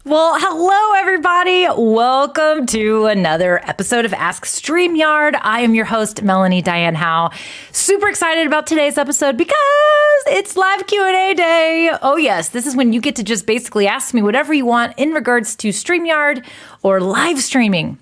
Well, hello, everybody. Welcome to another episode of Ask StreamYard. I am your host, Melanie Dyann Howe. Super excited about today's episode because it's live Q&A day. Oh, yes. This is when you get to just basically ask me whatever you want in regards to StreamYard or live streaming.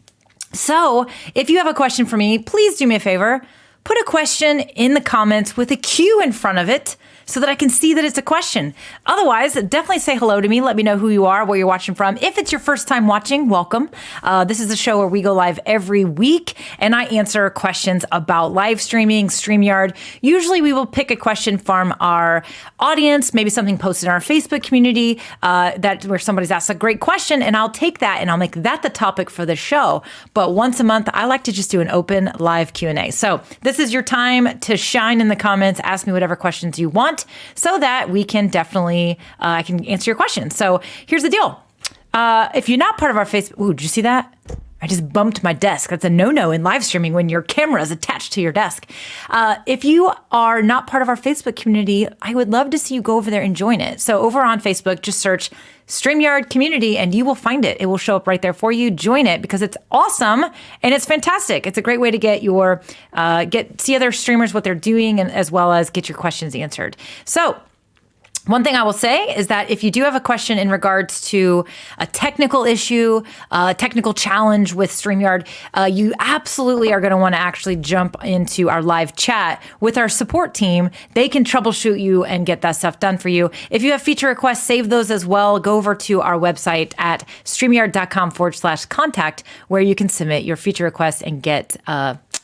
So if you have a question for me, please do me a favor. Put a question in the comments with a Q in front of it, so that I can see that it's a question. Otherwise, definitely say hello to me. Let me know who you are, where you're watching from. If it's your first time watching, welcome. This is a show where we go live every week, and I answer questions about live streaming, StreamYard. Usually we will pick a question from our audience, maybe something posted in our Facebook community where somebody's asked a great question, and I'll take that and I'll make that the topic for the show. But once a month, I like to just do an open live Q&A. So this is your time to shine in the comments, ask me whatever questions you want, so that we can definitely, I can answer your questions. So here's the deal. If you're not part of our Facebook, ooh, did you see that? I just bumped my desk. That's a no-no in live streaming when your camera is attached to your desk. If you are not part of our Facebook community, I would love to see you go over there and join it. So over on Facebook, just search StreamYard Community and you will find it. It will show up right there for you. Join it because it's awesome and it's fantastic. It's a great way to get your see other streamers, what they're doing, and as well as get your questions answered. So one thing I will say is that if you do have a question in regards to a technical issue, a technical challenge with StreamYard, you absolutely are going to want to actually jump into our live chat with our support team. They can troubleshoot you and get that stuff done for you. If you have feature requests, save those as well. Go over to our website at streamyard.com/contact, where you can submit your feature requests and get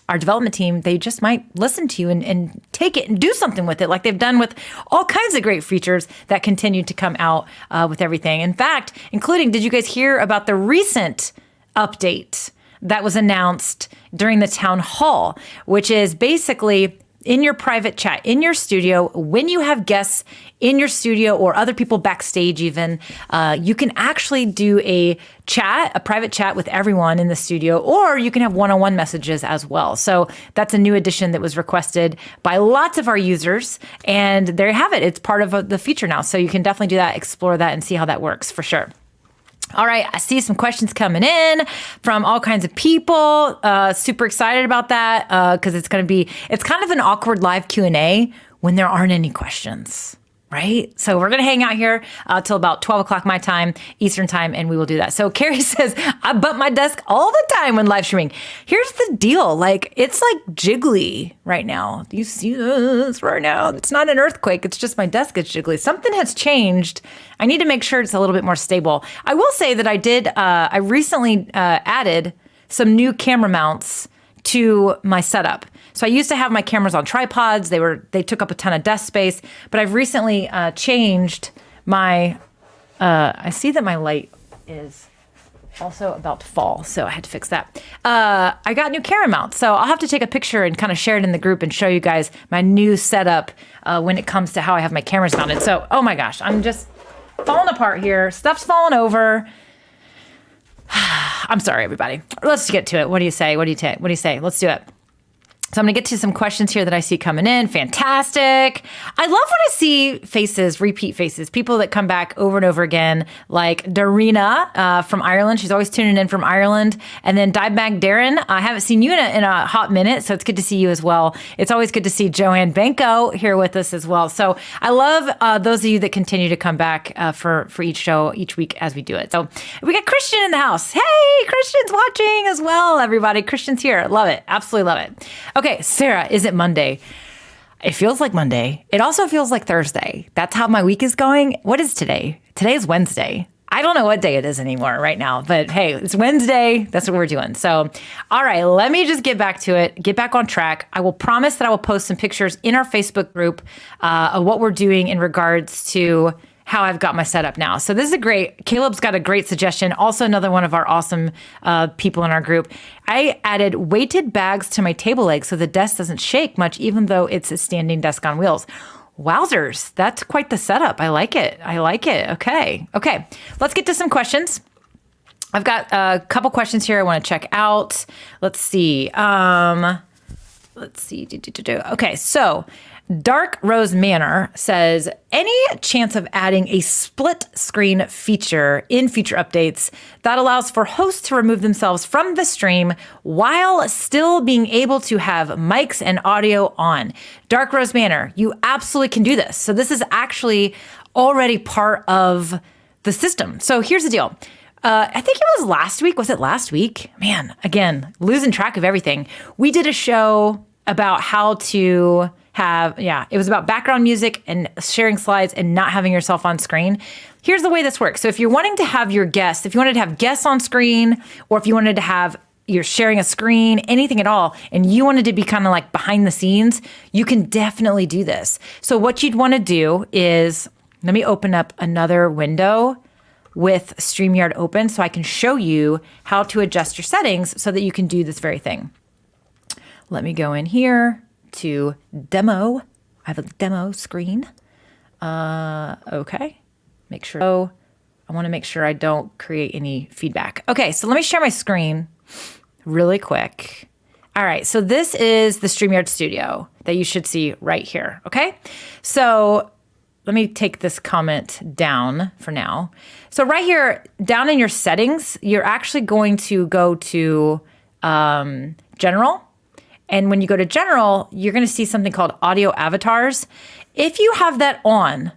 our development team, they just might listen to you and take it and do something with it, like they've done with all kinds of great features that continue to come out with everything. In fact, including, did you guys hear about the recent update that was announced during the town hall, which is basically in your private chat, in your studio, when you have guests in your studio or other people backstage even, you can actually do a private chat with everyone in the studio, or you can have one-on-one messages as well. So that's a new addition that was requested by lots of our users. And there you have it. It's part of the feature now. So you can definitely do that, explore that, and see how that works for sure. All right, I see some questions coming in from all kinds of people. Super excited about that because it's kind of an awkward live Q&A when there aren't any questions, right? So we're going to hang out here till about 12 o'clock my time, Eastern time, and we will do that. So Carrie says, I bump my desk all the time when live streaming. Here's the deal. Like, it's like jiggly right now. Do you see this right now? It's not an earthquake. It's just my desk is jiggly. Something has changed. I need to make sure it's a little bit more stable. I will say that I recently added some new camera mounts to my setup. So I used to have my cameras on tripods. They took up a ton of desk space, but I've recently changed my, I see that my light is also about to fall, so I had to fix that. I got new camera mounts, so I'll have to take a picture and kind of share it in the group and show you guys my new setup when it comes to how I have my cameras mounted. So, oh my gosh, I'm just falling apart here. Stuff's falling over. I'm sorry, everybody. Let's get to it. What do you say? What do you say? Let's do it. So I'm going to get to some questions here that I see coming in. Fantastic. I love when I see faces, repeat faces, people that come back over and over again, like Darina from Ireland. She's always tuning in from Ireland. And then Diebag Darren. I haven't seen you in a hot minute, so it's good to see you as well. It's always good to see Joanne Benko here with us as well. So I love those of you that continue to come back for each show, each week as we do it. So we got Christian in the house. Hey, Christian's watching as well, everybody. Christian's here. Love it. Absolutely love it. Okay, Sarah, is it Monday? It feels like Monday. It also feels like Thursday. That's how my week is going. What is today? Today is Wednesday. I don't know what day it is anymore right now, but hey, it's Wednesday. That's what we're doing. So, all right, let me just get back to it, get back on track. I will promise that I will post some pictures in our Facebook group of what we're doing in regards to how I've got my setup now. So this is Caleb's got a great suggestion. Also another one of our awesome people in our group. I added weighted bags to my table legs so the desk doesn't shake much, even though it's a standing desk on wheels. Wowzers, that's quite the setup. I like it. Okay. Let's get to some questions. I've got a couple questions here I want to check out. Let's see. Okay, so Dark Rose Manor says, any chance of adding a split screen feature in future updates that allows for hosts to remove themselves from the stream while still being able to have mics and audio on? Dark Rose Manor, you absolutely can do this. So this is actually already part of the system. So here's the deal. I think it was last week. Was it last week? Man, again, losing track of everything. We did a show about how to it was about background music and sharing slides and not having yourself on screen. Here's the way this works. So if you're wanting to have your guests, if you wanted to have guests on screen, or if you wanted to have, you're sharing a screen, anything at all, and you wanted to be kind of like behind the scenes, you can definitely do this. So what you'd want to do is, let me open up another window with StreamYard open so I can show you how to adjust your settings so that you can do this very thing. Let me go in here to demo. I have a demo screen. Okay. I want to make sure I don't create any feedback. Okay, so let me share my screen really quick. All right, so this is the StreamYard Studio that you should see right here, okay? So let me take this comment down for now. So right here, down in your settings, you're actually going to go to General. And when you go to General, you're going to see something called Audio Avatars. If you have that on,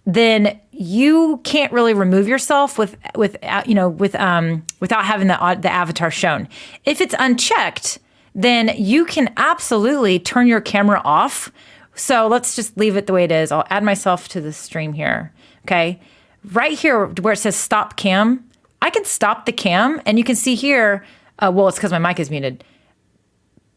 then you can't really remove yourself without having the avatar shown. If it's unchecked, then you can absolutely turn your camera off. So let's just leave it the way it is. I'll add myself to the stream here. Okay. Right here where it says stop cam, I can stop the cam and you can see here, it's because my mic is muted.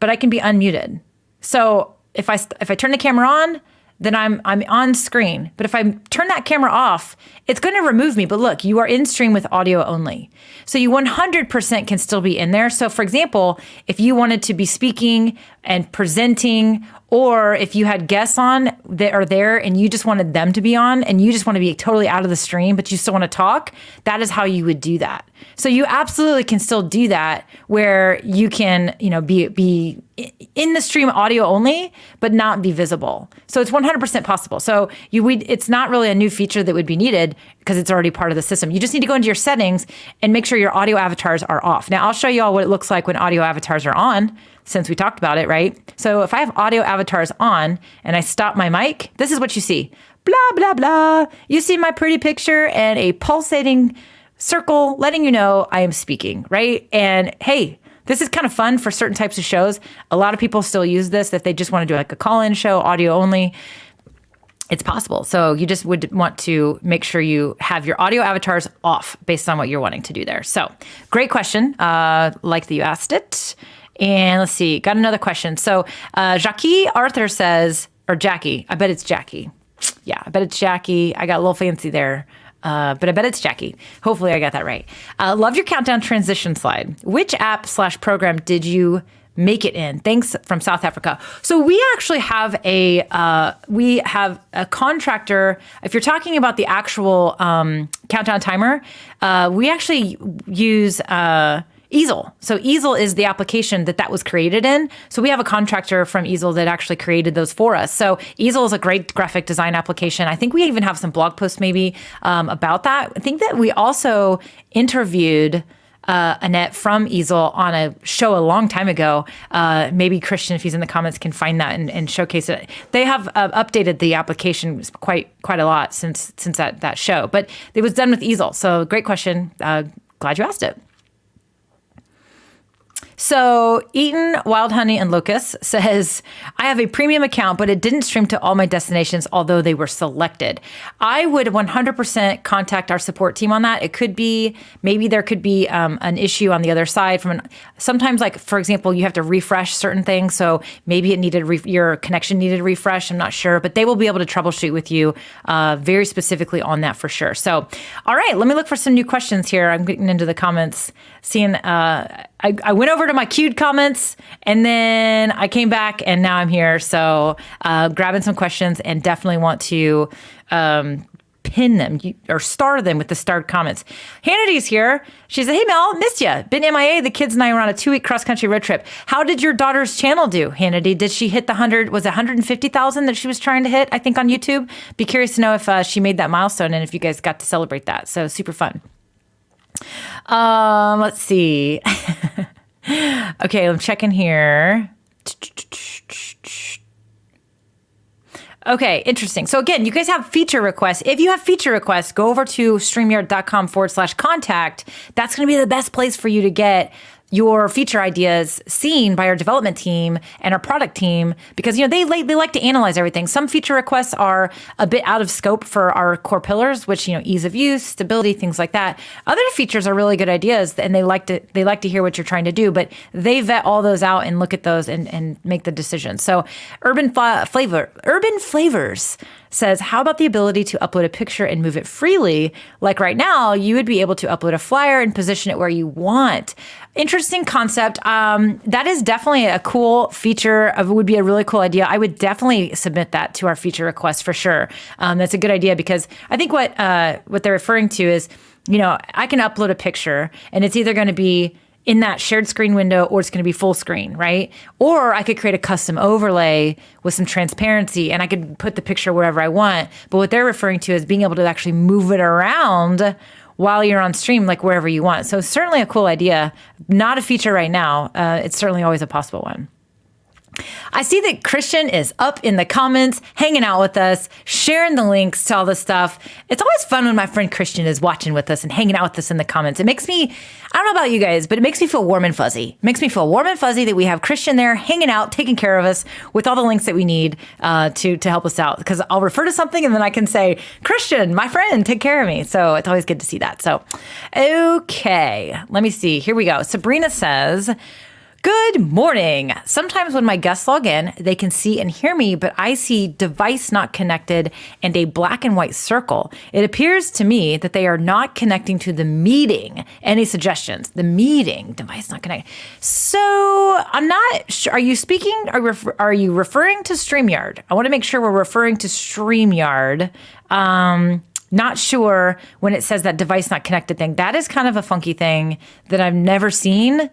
but I can be unmuted. So if I turn the camera on, then I'm on screen. But if I turn that camera off, it's going to remove me. But look, you are in stream with audio only. So you 100% can still be in there. So for example, if you wanted to be speaking and presenting, or if you had guests on that are there and you just wanted them to be on and you just want to be totally out of the stream, but you still want to talk, that is how you would do that. So you absolutely can still do that where you can, be in the stream audio only, but not be visible. So it's 100% possible. So it's not really a new feature that would be needed because it's already part of the system. You just need to go into your settings and make sure your audio avatars are off. Now I'll show you all what it looks like when audio avatars are on, since we talked about it, right? So if I have audio avatars on and I stop my mic, this is what you see. Blah, blah, blah. You see my pretty picture and a pulsating circle letting you know I am speaking, right? And hey, this is kind of fun for certain types of shows. A lot of people still use this if they just want to do like a call-in show, audio only. It's possible. So you just would want to make sure you have your audio avatars off based on what you're wanting to do there. So great question. Like that you asked it. And let's see, got another question. So Jackie Arthur says, or Jackie, I bet it's Jackie. Yeah, I bet it's Jackie. I got a little fancy there. But I bet it's Jackie. Hopefully I got that right. Love your countdown transition slide. Which app/program did you make it in? Thanks, from South Africa. So we actually have a contractor. If you're talking about the actual countdown timer, we actually use Easel. So Easel is the application that was created in. So we have a contractor from Easel that actually created those for us. So Easel is a great graphic design application. I think we even have some blog posts maybe about that. I think that we also interviewed Annette from Easel on a show a long time ago. Maybe Christian, if he's in the comments, can find that and showcase it. They have updated the application quite a lot since that show, but it was done with Easel. So great question. Glad you asked it. So Eaton, Wild Honey, and Locust says, I have a premium account, but it didn't stream to all my destinations, although they were selected. I would 100% contact our support team on that. It could be, maybe there could be an issue on the other side. Sometimes, like, for example, you have to refresh certain things. So maybe it needed, your connection needed refresh. I'm not sure, but they will be able to troubleshoot with you very specifically on that for sure. So, all right, let me look for some new questions here. I'm getting into the comments, seeing, I went over to my queued comments and then I came back and now I'm here. So grabbing some questions and definitely want to pin them or star them with the starred comments. Hannity's here. She said, hey, Mel, missed ya. Been MIA. The kids and I were on a 2-week cross-country road trip. How did your daughter's channel do, Hannity? Did she hit the 100? Was it 150,000 that she was trying to hit, I think, on YouTube? Be curious to know if she made that milestone and if you guys got to celebrate that. So super fun. Let's see. Okay, I'm checking here. Okay, interesting. So again, you guys have feature requests. If you have feature requests, go over to StreamYard.com/contact. That's going to be the best place for you to get your feature ideas seen by our development team and our product team, because they like to analyze everything. Some feature requests are a bit out of scope for our core pillars, which ease of use, stability, things like that. Other features are really good ideas, and they like to hear what you're trying to do, but they vet all those out and look at those and make the decision. So Urban Flavors says, how about the ability to upload a picture and move it freely? Like right now, you would be able to upload a flyer and position it where you want. Interesting concept. That is definitely a cool feature. It would be a really cool idea. I would definitely submit that to our feature request for sure. That's a good idea, because I think what they're referring to is, I can upload a picture and it's either going to be in that shared screen window or it's going to be full screen, right? Or I could create a custom overlay with some transparency and I could put the picture wherever I want. But what they're referring to is being able to actually move it around while you're on stream, like wherever you want. So certainly a cool idea. Not a feature right now. It's certainly always a possible one. I see that Christian is up in the comments, hanging out with us, sharing the links to all this stuff. It's always fun when my friend Christian is watching with us and hanging out with us in the comments. It makes me, I don't know about you guys, but it makes me feel warm and fuzzy. It makes me feel warm and fuzzy that we have Christian there hanging out, taking care of us with all the links that we need to help us out. Because I'll refer to something and then I can say, Christian, my friend, take care of me. So it's always good to see that. So, okay, let me see. Here we go. Sabrina says, Good morning. Sometimes when my guests log in, they can see and hear me, but I see device not connected and a black and white circle. It appears to me that they are not connecting to the meeting. Any suggestions? The meeting, device not connected. So I'm not sure. Are you speaking? Are you referring to StreamYard? I want to make sure we're referring to StreamYard. Not sure when it says that device not connected thing. That is kind of a funky thing that I've never seen.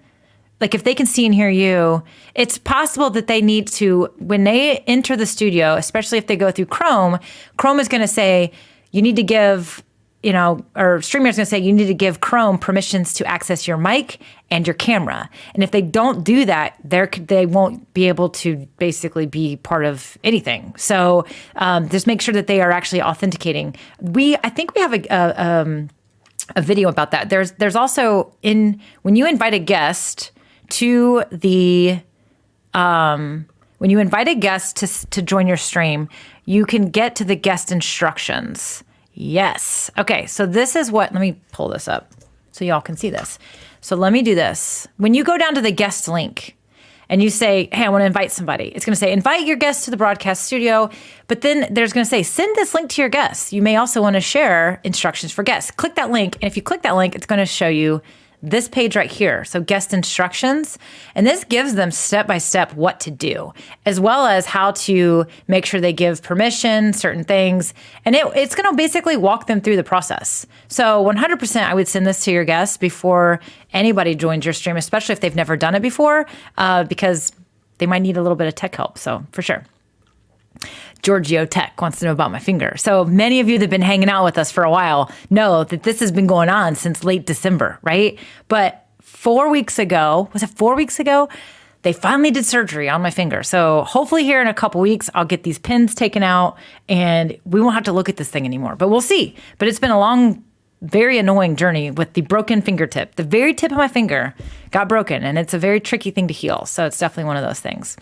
Like if they can see and hear you, it's possible that they need to, when they enter the studio, especially if they go through Chrome, Chrome is going to say, you need to give, or StreamYard is going to say, you need to give Chrome permissions to access your mic and your camera. And if they don't do that, they won't be able to basically be part of anything. So just make sure that they are actually authenticating. I think we have a video about that. There's also when you invite a guest to when you invite a guest to join your stream, you can get to the guest instructions. Yes. Okay. So this is let me pull this up so y'all can see this. So let me do this. When you go down to the guest link and you say, hey, I want to invite somebody, it's going to say, invite your guest to the broadcast studio. But then there's going to say, send this link to your guests. You may also want to share instructions for guests. Click that link. And if you click that link, it's going to show you this page right here. So guest instructions. And this gives them step-by-step what to do, as well as how to make sure they give permission, certain things. And it's going to basically walk them through the process. So 100% I would send this to your guests before anybody joins your stream, especially if they've never done it before, because they might need a little bit of tech help. So for sure. Giorgio Tech wants to know about my finger. So many of you that have been hanging out with us for a while know that this has been going on since late December, right? But 4 weeks ago, was it 4 weeks ago? They finally did surgery on my finger. So hopefully here in a couple weeks, I'll get these pins taken out and we won't have to look at this thing anymore, but we'll see. But it's been a long, very annoying journey with the broken fingertip. The very tip of my finger got broken and it's a very tricky thing to heal. So it's definitely one of those things.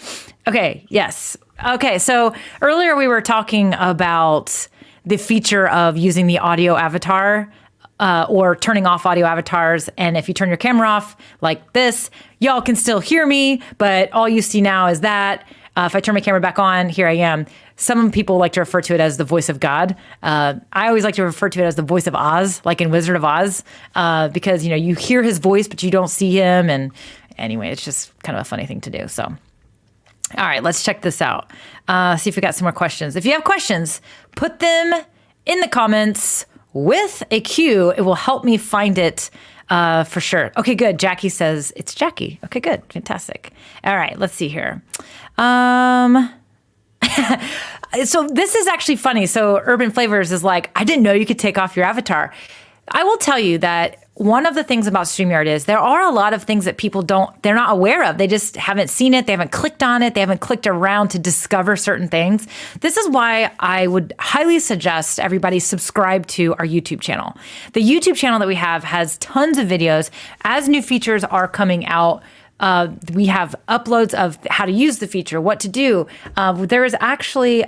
Okay, yes. Okay, so earlier we were talking about the feature of using the audio avatar or turning off audio avatars. And if you turn your camera off like this, y'all can still hear me, but all you see now is that. If I turn my camera back on, here I am. Some people like to refer to it as the voice of God. I always like to refer to it as the voice of Oz, like in Wizard of Oz, because you hear his voice, but you don't see him. And anyway, it's just kind of a funny thing to do. So, all right, let's check this out. See if we got some more questions. If you have questions, put them in the comments with a Q. It will help me find it for sure. Okay, good. Jackie says it's Jackie. Okay, good. Fantastic. All right, let's see here. So this is actually funny. So Urban Flavors is like, I didn't know you could take off your avatar. I will tell you that one of the things about StreamYard is there are a lot of things that people they're not aware of. They just haven't seen it. They haven't clicked on it. They haven't clicked around to discover certain things. This is why I would highly suggest everybody subscribe to our YouTube channel. The YouTube channel that we have has tons of videos. As new features are coming out, we have uploads of how to use the feature, what to do. There is actually,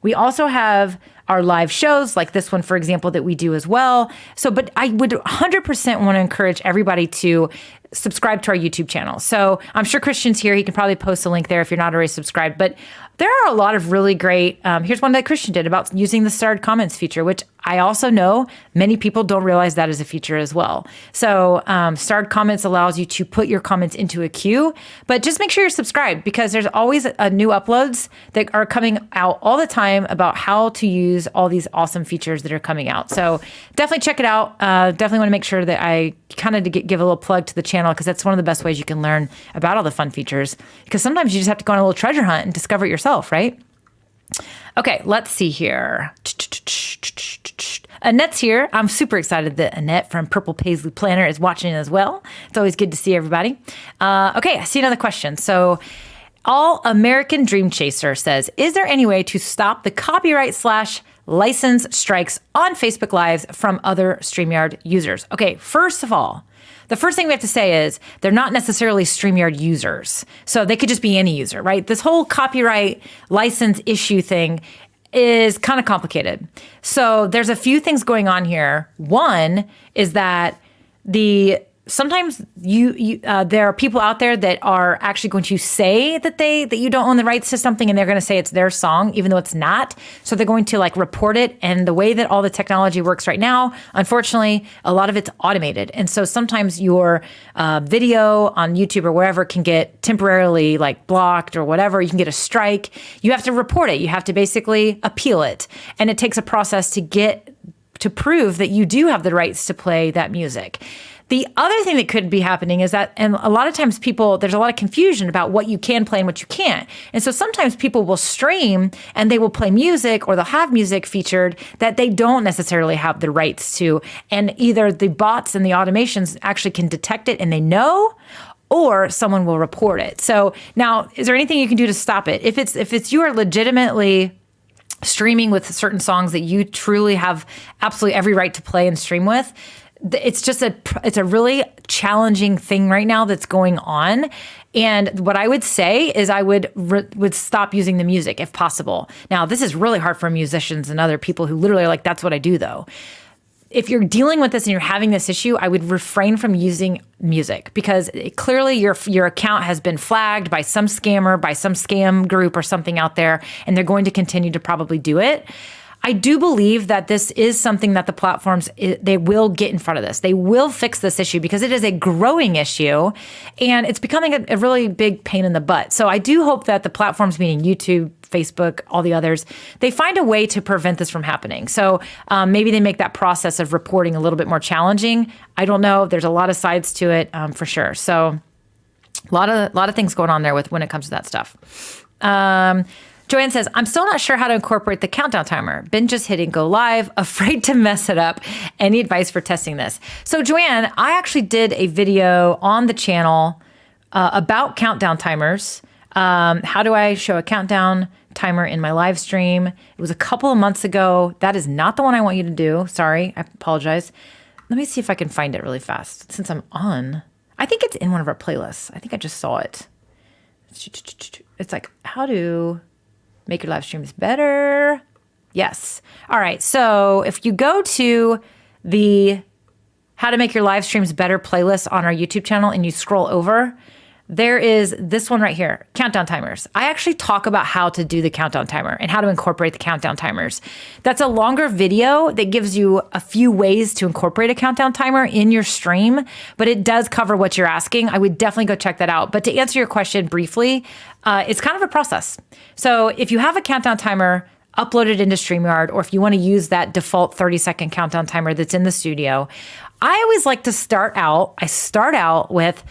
we also have our live shows like this one, for example, that we do as well. So, but I would 100% want to encourage everybody to subscribe to our YouTube channel. So I'm sure Christian's here. He can probably post a link there if you're not already subscribed. But there are a lot of really great, here's one that Christian did about using the starred comments feature, which I also know many people don't realize that is a feature as well. So starred comments allows you to put your comments into a queue, but just make sure you're subscribed because there's always new uploads that are coming out all the time about how to use all these awesome features that are coming out. So definitely check it out. Definitely want to make sure that I kind of give a little plug to the channel because that's one of the best ways you can learn about all the fun features because sometimes you just have to go on a little treasure hunt and discover it yourself, right? Okay, let's see here. Annette's here. I'm super excited that Annette from Purple Paisley Planner is watching as well. It's always good to see everybody. Okay, I see another question. So All American Dream Chaser says, is there any way to stop the copyright/license strikes on Facebook Lives from other StreamYard users? Okay, first of all, the first thing we have to say is they're not necessarily StreamYard users. So they could just be any user, right? This whole copyright license issue thing is kind of complicated. So there's a few things going on here. One is that sometimes there are people out there that are actually going to say that you don't own the rights to something, and they're going to say it's their song, even though it's not. So they're going to like report it. And the way that all the technology works right now, unfortunately, a lot of it's automated. And so sometimes your video on YouTube or wherever can get temporarily like blocked or whatever. You can get a strike. You have to report it. You have to basically appeal it. And it takes a process to prove that you do have the rights to play that music. The other thing that could be happening is that, and a lot of times there's a lot of confusion about what you can play and what you can't. And so sometimes people will stream and they will play music, or they'll have music featured that they don't necessarily have the rights to. And either the bots and the automations actually can detect it and they know, or someone will report it. So now, is there anything you can do to stop it? If it's you are legitimately streaming with certain songs that you truly have absolutely every right to play and stream with, it's a really challenging thing right now that's going on. And what I would say is I would stop using the music if possible. Now, this is really hard for musicians and other people who literally are like, that's what I do though. If you're dealing with this and you're having this issue, I would refrain from using music, because clearly your account has been flagged by some scammer, by some scam group or something out there, and they're going to continue to probably do it. I do believe that this is something that the platforms, they will get in front of this. They will fix this issue because it is a growing issue and it's becoming a really big pain in the butt. So I do hope that the platforms, meaning YouTube, Facebook, all the others, they find a way to prevent this from happening. So maybe they make that process of reporting a little bit more challenging. I don't know. There's a lot of sides to it for sure. So a lot of things going on there when it comes to that stuff. Joanne says, I'm still not sure how to incorporate the countdown timer. Been just hitting go live, afraid to mess it up. Any advice for testing this? So Joanne, I actually did a video on the channel about countdown timers. How do I show a countdown timer in my live stream? It was a couple of months ago. That is not the one I want you to do. Sorry, I apologize. Let me see if I can find it really fast since I'm on. I think it's in one of our playlists. I think I just saw it. It's like, how to make your live streams better. Yes. All right. So if you go to the How to Make Your Live Streams Better playlist on our YouTube channel and you scroll over, there is this one right here, countdown timers. I actually talk about how to do the countdown timer and how to incorporate the countdown timers. That's a longer video that gives you a few ways to incorporate a countdown timer in your stream, but it does cover what you're asking. I would definitely go check that out. But to answer your question briefly, it's kind of a process. So if you have a countdown timer uploaded into StreamYard, or if you want to use that default 30-second countdown timer that's in the studio, I always like to start out with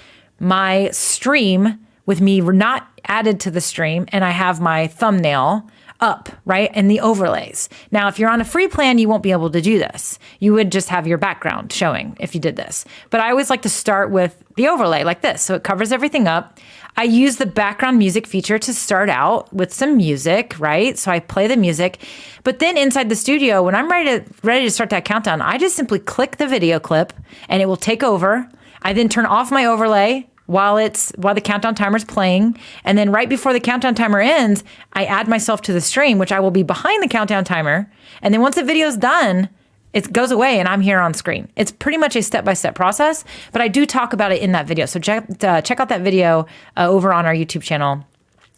my stream with me not added to the stream, and I have my thumbnail up, right? And the overlays. Now, if you're on a free plan, you won't be able to do this. You would just have your background showing if you did this. But I always like to start with the overlay like this. So it covers everything up. I use the background music feature to start out with some music, right? So I play the music. But then inside the studio, when I'm ready to start that countdown, I just simply click the video clip and it will take over. I then turn off my overlay while the countdown timer is playing. And then right before the countdown timer ends, I add myself to the stream, which I will be behind the countdown timer. And then once the video's done, it goes away and I'm here on screen. It's pretty much a step-by-step process, but I do talk about it in that video. So check out that video over on our YouTube channel.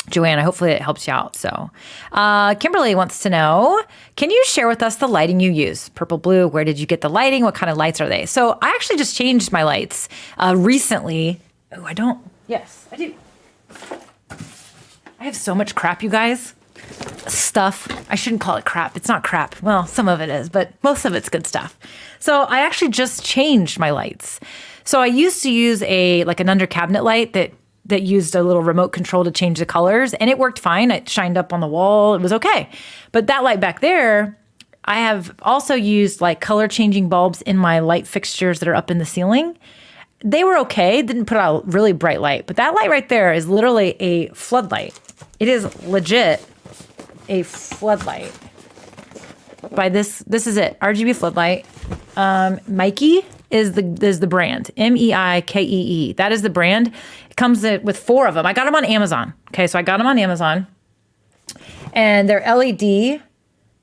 Joanna, hopefully it helps you out. So Kimberly wants to know, can you share with us the lighting you use? Purple, blue, where did you get the lighting? What kind of lights are they? So I actually just changed my lights recently. Oh, I don't. Yes, I do. I have so much crap, you guys. Stuff. I shouldn't call it crap. It's not crap. Well, some of it is, but most of it's good stuff. So I actually just changed my lights. So I used to use an under cabinet light that used a little remote control to change the colors, and it worked fine. It shined up on the wall. It was okay. But that light back there, I have also used like color changing bulbs in my light fixtures that are up in the ceiling. They were okay. Didn't put out a really bright light, but that light right there is literally a floodlight. It is legit a floodlight. By this is it. RGB floodlight. Mikey is the brand. MEIKEE. That is the brand. It comes with 4 of them. I got them on Amazon. Okay, so I got them on Amazon, and they're LED.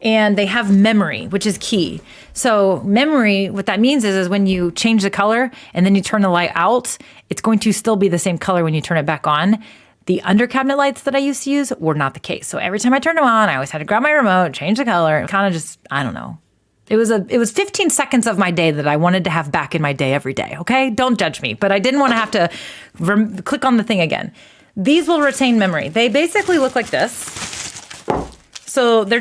and they have memory, which is key. So memory, what that means is when you change the color and then you turn the light out, it's going to still be the same color when you turn it back on. The under cabinet lights that I used to use were not the case. So every time I turned them on, I always had to grab my remote, change the color, and kind of just, I don't know. It was 15 seconds of my day that I wanted to have back in my day every day, okay? Don't judge me, but I didn't want to have to click on the thing again. These will retain memory. They basically look like this. So they're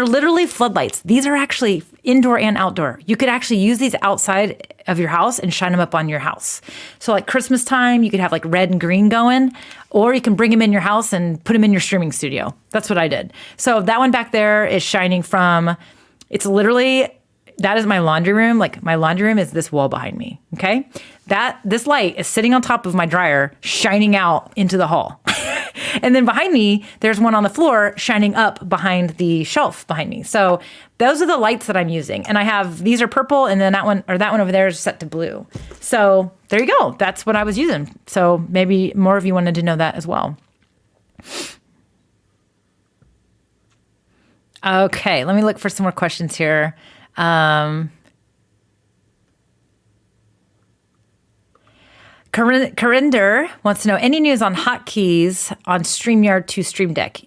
literally floodlights. These are actually indoor and outdoor. You could actually use these outside of your house and shine them up on your house. So like Christmas time, you could have like red and green going, or you can bring them in your house and put them in your streaming studio. That's what I did. So that one back there is shining from, it's literally, that is my laundry room. Like my laundry room is this wall behind me, okay? This light is sitting on top of my dryer, shining out into the hall. And then behind me, there's one on the floor shining up behind the shelf behind me. So those are the lights that I'm using. And I have, these are purple, and then that one over there is set to blue. So there you go. That's what I was using. So maybe more of you wanted to know that as well. Okay, let me look for some more questions here. Carinder wants to know, any news on hotkeys on StreamYard to Stream Deck?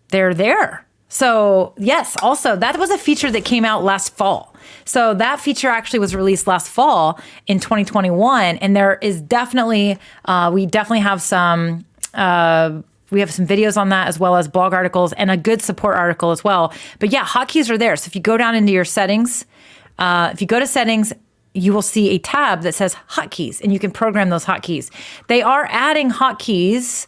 They're there. So yes, also that was a feature that came out last fall. So that feature actually was released last fall in 2021. And there is definitely, we definitely have some, we have some videos on that as well as blog articles and a good support article as well. But yeah, hotkeys are there. So if you go down into your settings, if you go to settings, you will see a tab that says hotkeys, and you can program those hotkeys. They are adding hotkeys.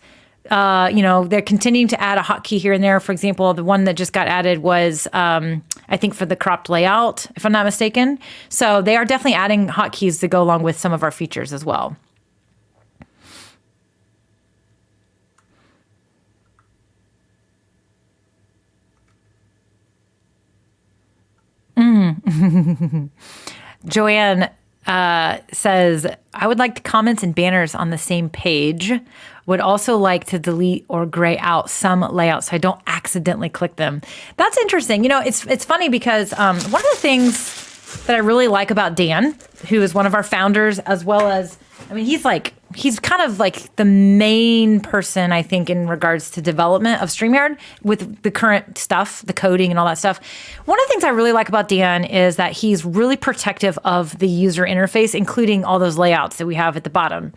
They're continuing to add a hotkey here and there. For example, the one that just got added was, I think, for the cropped layout, if I'm not mistaken. So they are definitely adding hotkeys to go along with some of our features as well. Joanne says, I would like the comments and banners on the same page. Would also like to delete or gray out some layouts so I don't accidentally click them. That's interesting. You know, it's funny because one of the things that I really like about Dan, who is one of our founders, as well as, I mean, he's kind of like the main person, I think, in regards to development of StreamYard with the current stuff, the coding and all that stuff. One of the things I really like about Dan is that he's really protective of the user interface, including all those layouts that we have at the bottom.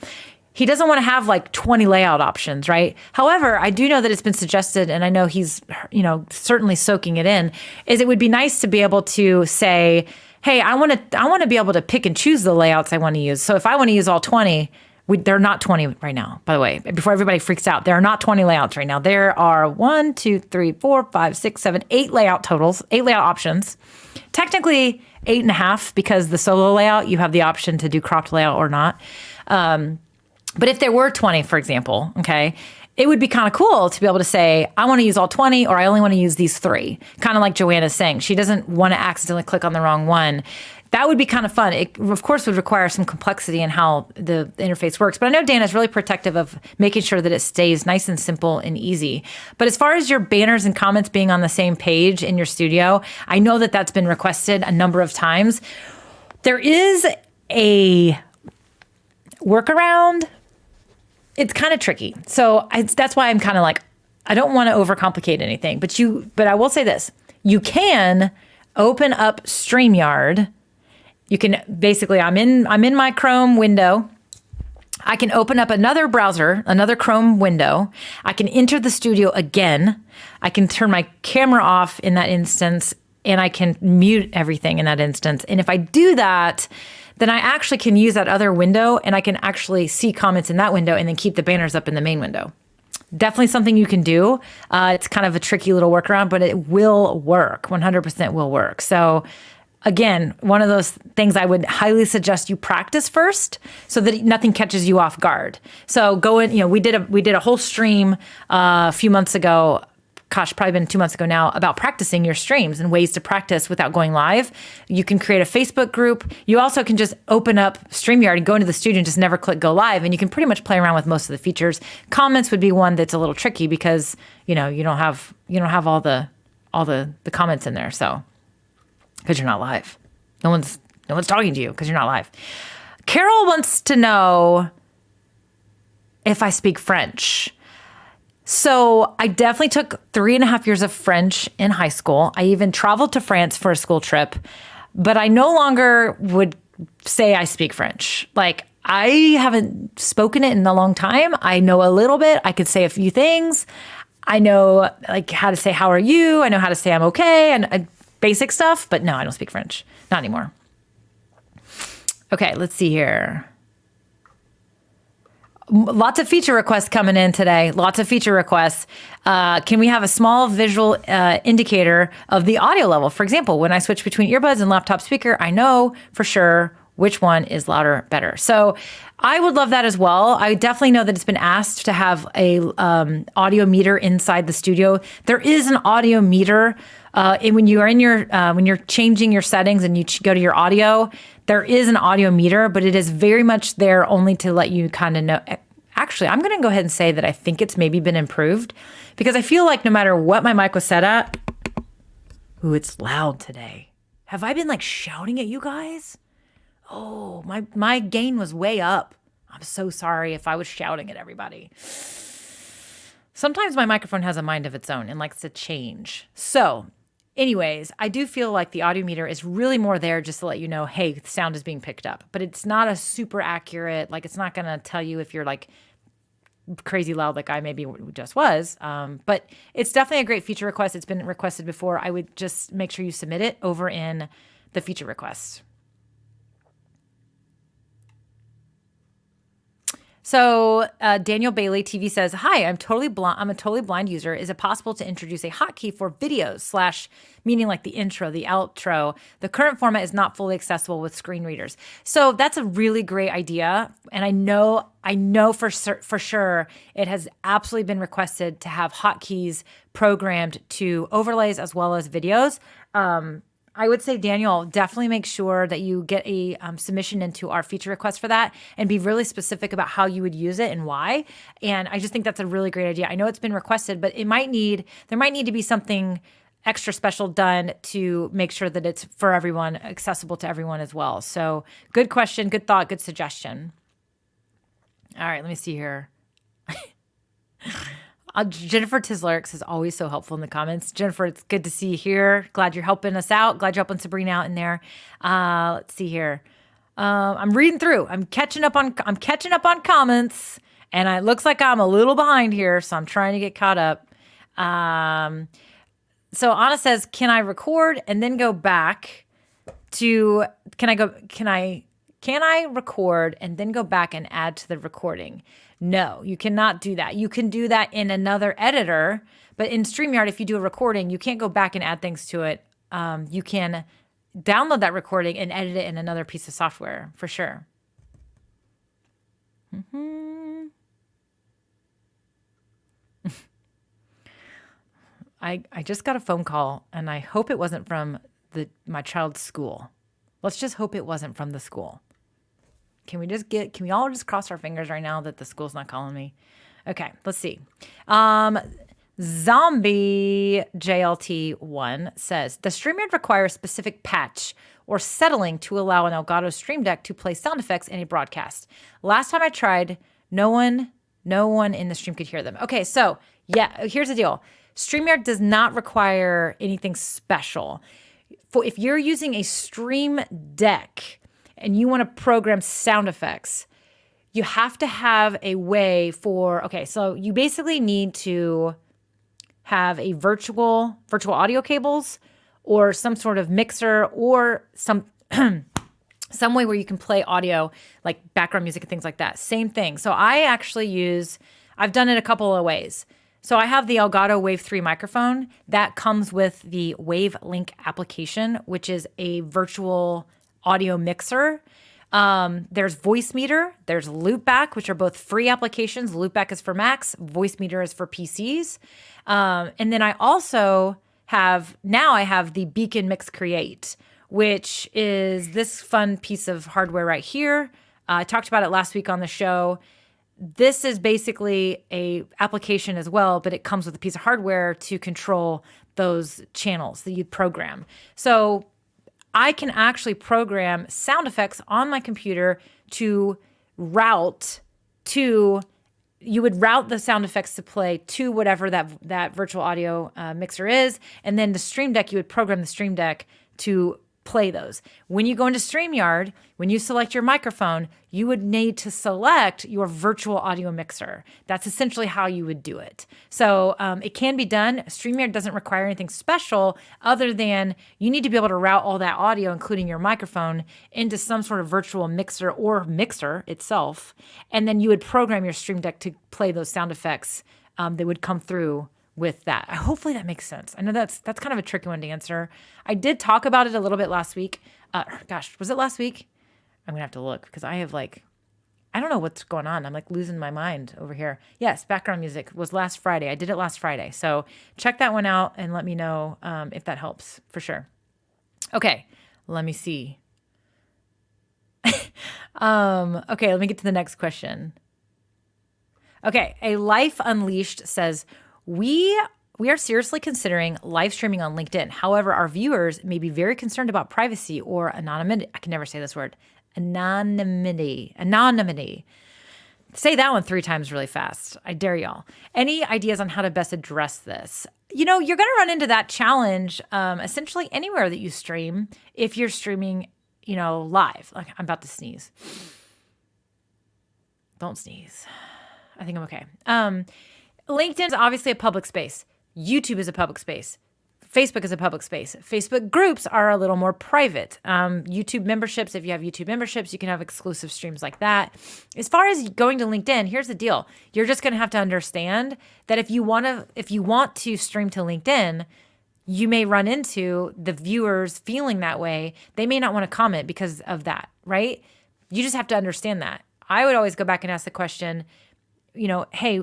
He doesn't want to have like 20 layout options, right? However, I do know that it's been suggested, and I know he's, certainly soaking it in, is it would be nice to be able to say, hey, I want to be able to pick and choose the layouts I want to use. So if I want to use all 20, they're not 20 right now, by the way, before everybody freaks out. There are not 20 layouts right now. There are 1, 2, 3, 4, 5, 6, 7, 8 layout totals, 8 layout options. Technically 8.5, because the solo layout, you have the option to do cropped layout or not. But if there were 20, for example, okay, it would be kind of cool to be able to say, I want to use all 20, or I only want to use these 3. Kind of like Joanna's saying. She doesn't want to accidentally click on the wrong one. That would be kind of fun. It, of course, would require some complexity in how the interface works. But I know Dan is really protective of making sure that it stays nice and simple and easy. But as far as your banners and comments being on the same page in your studio, I know that that's been requested a number of times. There is a workaround. It's kind of tricky. So that's why I'm kind of like, I don't want to overcomplicate anything. But I will say this. You can open up StreamYard. You can basically, I'm in my Chrome window. I can open up another browser, another Chrome window. I can enter the studio again. I can turn my camera off in that instance, and I can mute everything in that instance. And if I do that, then I actually can use that other window, and I can actually see comments in that window and then keep the banners up in the main window. Definitely something you can do. It's kind of a tricky little workaround, but it will work. 100% will work. So again, one of those things I would highly suggest you practice first so that nothing catches you off guard. So go in, we did a whole stream a few months ago, probably been 2 months ago now, about practicing your streams and ways to practice without going live. You can create a Facebook group. You also can just open up StreamYard and go into the studio and just never click go live. And you can pretty much play around with most of the features. Comments would be one that's a little tricky because, you don't have all all the comments in there. So, because you're not live. No one's talking to you because you're not live. Carol wants to know if I speak French. So I definitely took 3.5 years of French in high school. I even traveled to France for a school trip, but I no longer would say I speak French. Like, I haven't spoken it in a long time. I know a little bit. I could say a few things. I know like how to say, how are you? I know how to say I'm okay and basic stuff, but no, I don't speak French. Not anymore. Okay, let's see here. Lots of feature requests coming in today. Lots of feature requests. Can we have a small visual indicator of the audio level? For example, when I switch between earbuds and laptop speaker, I know for sure which one is louder, better. So I would love that as well. I definitely know that it's been asked to have a audio meter inside the studio. There is an audio meter when you are in your when you're changing your settings and you go to your audio. There is an audio meter, but it is very much there only to let you kind of know. Actually, I'm going to go ahead and say that I think it's maybe been improved because I feel like no matter what my mic was set at, ooh, it's loud today. Have I been like shouting at you guys? Oh, my gain was way up. I'm so sorry if I was shouting at everybody. Sometimes my microphone has a mind of its own and likes to change. So anyways, I do feel like the audio meter is really more there just to let you know, hey, the sound is being picked up. But it's not a super accurate, like it's not going to tell you if you're like crazy loud like I maybe just was. But it's definitely a great feature request. It's been requested before. I would just make sure you submit it over in the feature requests. So Daniel Bailey TV says, hi, I'm a totally blind user. Is it possible to introduce a hotkey for videos / meaning like the intro, the outro? The current format is not fully accessible with screen readers. So that's a really great idea. And I know for sure it has absolutely been requested to have hotkeys programmed to overlays as well as videos. I would say, Daniel, definitely make sure that you get a submission into our feature request for that and be really specific about how you would use it and why. And I just think that's a really great idea. I know it's been requested, but there might need to be something extra special done to make sure that it's for everyone, accessible to everyone as well. So good question, good thought, good suggestion. All right, let me see here. Jennifer Tislerix is always so helpful in the comments. Jennifer, it's good to see you here. Glad you're helping us out. Glad you're helping Sabrina out in there. Let's see here. I'm reading through. I'm catching up on comments, and it looks like I'm a little behind here, so I'm trying to get caught up. So Anna says, "Can I record and then go back to? Can I record and then go back and add to the recording?" No, you cannot do that. You can do that in another editor, but in StreamYard, if you do a recording, you can't go back and add things to it. You can download that recording and edit it in another piece of software, for sure. I just got a phone call, and I hope it wasn't from my child's school. Let's just hope it wasn't from the school. Can we all just cross our fingers right now that the school's not calling me? Okay, let's see. Zombie JLT1 says, does StreamYard require a specific patch or settling to allow an Elgato Stream Deck to play sound effects in a broadcast? Last time I tried, no one in the stream could hear them. Okay, so yeah, here's the deal. StreamYard does not require anything special. If you're using a Stream Deck and you want to program sound effects, you have to have a way so you basically need to have a virtual audio cables or some sort of mixer or some way where you can play audio like background music and things like that. Same thing. So I've done it a couple of ways. So I have the Elgato Wave 3 microphone that comes with the WaveLink application, which is a virtual audio mixer. There's Voicemeeter, there's Loopback, which are both free applications. Loopback is for Macs, Voicemeeter is for PCs. And then I also have the Beacon Mix Create, which is this fun piece of hardware right here. I talked about it last week on the show. this is basically a application as well, but it comes with a piece of hardware to control those channels that you program. So I can actually program sound effects on my computer to route to, you would route the sound effects to play to whatever that virtual audio mixer is. And then the Stream Deck, you would program the Stream Deck to play those. When you go into StreamYard, when you select your microphone, you would need to select your virtual audio mixer. That's essentially how you would do it. So it can be done. StreamYard doesn't require anything special other than you need to be able to route all that audio, including your microphone, into some sort of virtual mixer or mixer itself. And then you would program your Stream Deck to play those sound effects that would come through with that. Hopefully that makes sense. I know that's kind of a tricky one to answer. I did talk about it a little bit last week. Was it last week? I'm gonna have to look because I don't know what's going on. I'm like losing my mind over here. Yes, background music was last Friday. I did it last Friday. So check that one out and let me know if that helps for sure. Okay, let me see. Okay, let me get to the next question. Okay, A Life Unleashed says, we are seriously considering live streaming on LinkedIn. However, our viewers may be very concerned about privacy or anonymity. I can never say this word. Anonymity. Say that one 3 times really fast. I dare y'all. Any ideas on how to best address this? You're going to run into that challenge essentially anywhere that you stream if you're streaming, live. Like, I'm about to sneeze. Don't sneeze. I think I'm okay. LinkedIn is obviously a public space. YouTube is a public space. Facebook is a public space. Facebook groups are a little more private. YouTube memberships, if you have YouTube memberships, you can have exclusive streams like that. As far as going to LinkedIn, here's the deal. You're just going to have to understand that if you want to stream to LinkedIn, you may run into the viewers feeling that way. They may not want to comment because of that, right? You just have to understand that. I would always go back and ask the question, hey,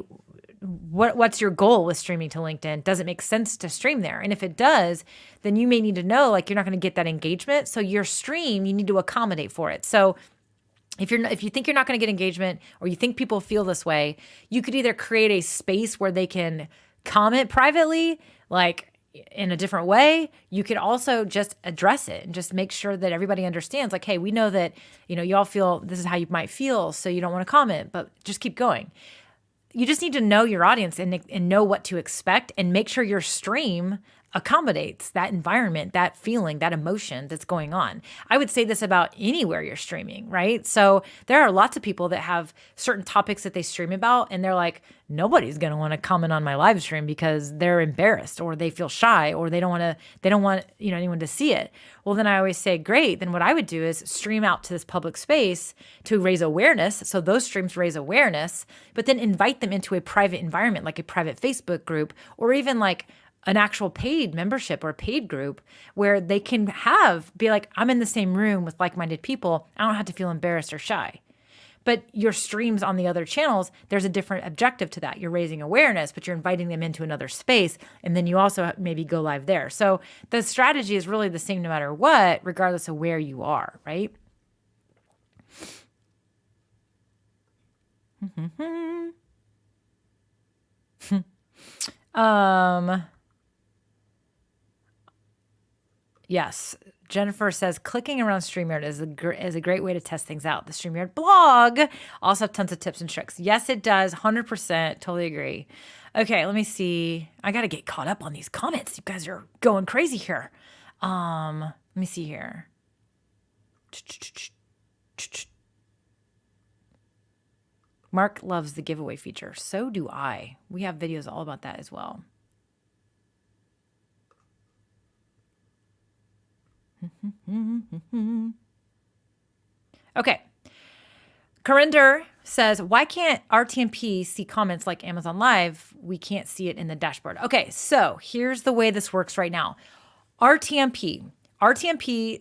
what's your goal with streaming to LinkedIn? Does it make sense to stream there? And if it does, then you may need to know, you're not going to get that engagement. So your stream, you need to accommodate for it. So if you think you're not going to get engagement or you think people feel this way, you could either create a space where they can comment privately, in a different way. You could also just address it and just make sure that everybody understands, hey, we know that, y'all feel this is how you might feel. So you don't want to comment, but just keep going. You just need to know your audience and know what to expect and make sure your stream accommodates that environment, that feeling, that emotion that's going on. I would say this about anywhere you're streaming, right? So there are lots of people that have certain topics that they stream about and they're like, nobody's going to want to comment on my live stream because they're embarrassed or they feel shy or they don't want anyone to see it. Well, then I always say, great. Then what I would do is stream out to this public space to raise awareness. So those streams raise awareness, but then invite them into a private environment, like a private Facebook group, or even an actual paid membership or a paid group where they can be like, I'm in the same room with like-minded people. I don't have to feel embarrassed or shy. But your streams on the other channels, there's a different objective to that. You're raising awareness, but you're inviting them into another space. And then you also maybe go live there. So the strategy is really the same no matter what, regardless of where you are, right? Yes. Jennifer says, clicking around StreamYard is a great way to test things out. The StreamYard blog also have tons of tips and tricks. Yes, it does. 100%. Totally agree. Okay, let me see. I got to get caught up on these comments. You guys are going crazy here. Let me see here. Mark loves the giveaway feature. So do I. We have videos all about that as well. Okay. Corinder says, why can't RTMP see comments like Amazon Live? We can't see it in the dashboard. Okay, so here's the way this works right now. RTMP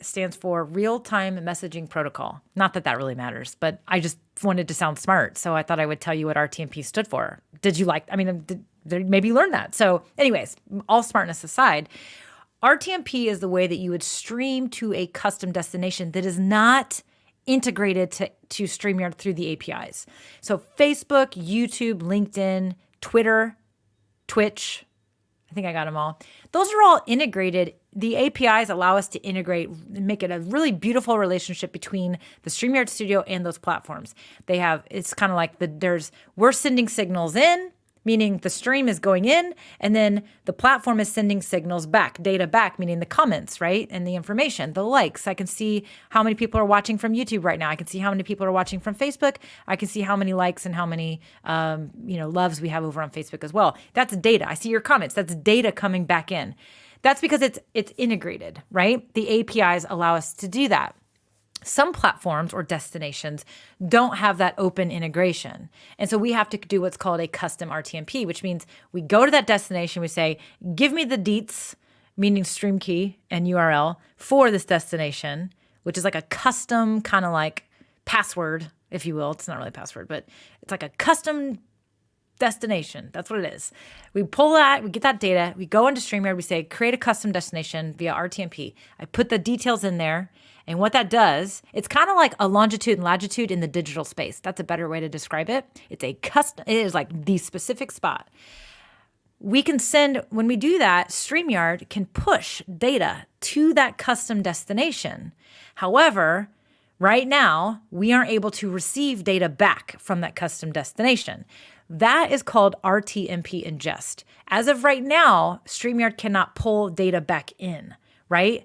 stands for Real-Time Messaging Protocol. Not that really matters, but I just wanted to sound smart, so I thought I would tell you what RTMP stood for. Maybe you learned that. So anyways, all smartness aside, RTMP is the way that you would stream to a custom destination that is not integrated to StreamYard through the APIs. So Facebook, YouTube, LinkedIn, Twitter, Twitch, I think I got them all. Those are all integrated. The APIs allow us to integrate, make it a really beautiful relationship between the StreamYard Studio and those platforms. It's kind of like we're sending signals in, meaning the stream is going in, and then the platform is sending signals back, data back, meaning the comments, right? And the information, the likes. I can see how many people are watching from YouTube right now. I can see how many people are watching from Facebook. I can see how many likes and how many, loves we have over on Facebook as well. That's data. I see your comments. That's data coming back in. That's because it's integrated, right? The APIs allow us to do that. Some platforms or destinations don't have that open integration. And so we have to do what's called a custom RTMP, which means we go to that destination, we say, give me the deets, meaning stream key and URL for this destination, which is like a custom kind of like password, if you will. It's not really a password, but it's like a custom destination. That's what it is. We pull that, we get that data, we go into StreamYard, we say, create a custom destination via RTMP. I put the details in there. And what that does, it's kind of like a longitude and latitude in the digital space. That's a better way to describe it. It is like the specific spot. We can when we do that, StreamYard can push data to that custom destination. However, right now, we aren't able to receive data back from that custom destination. That is called RTMP ingest. As of right now, StreamYard cannot pull data back in, right?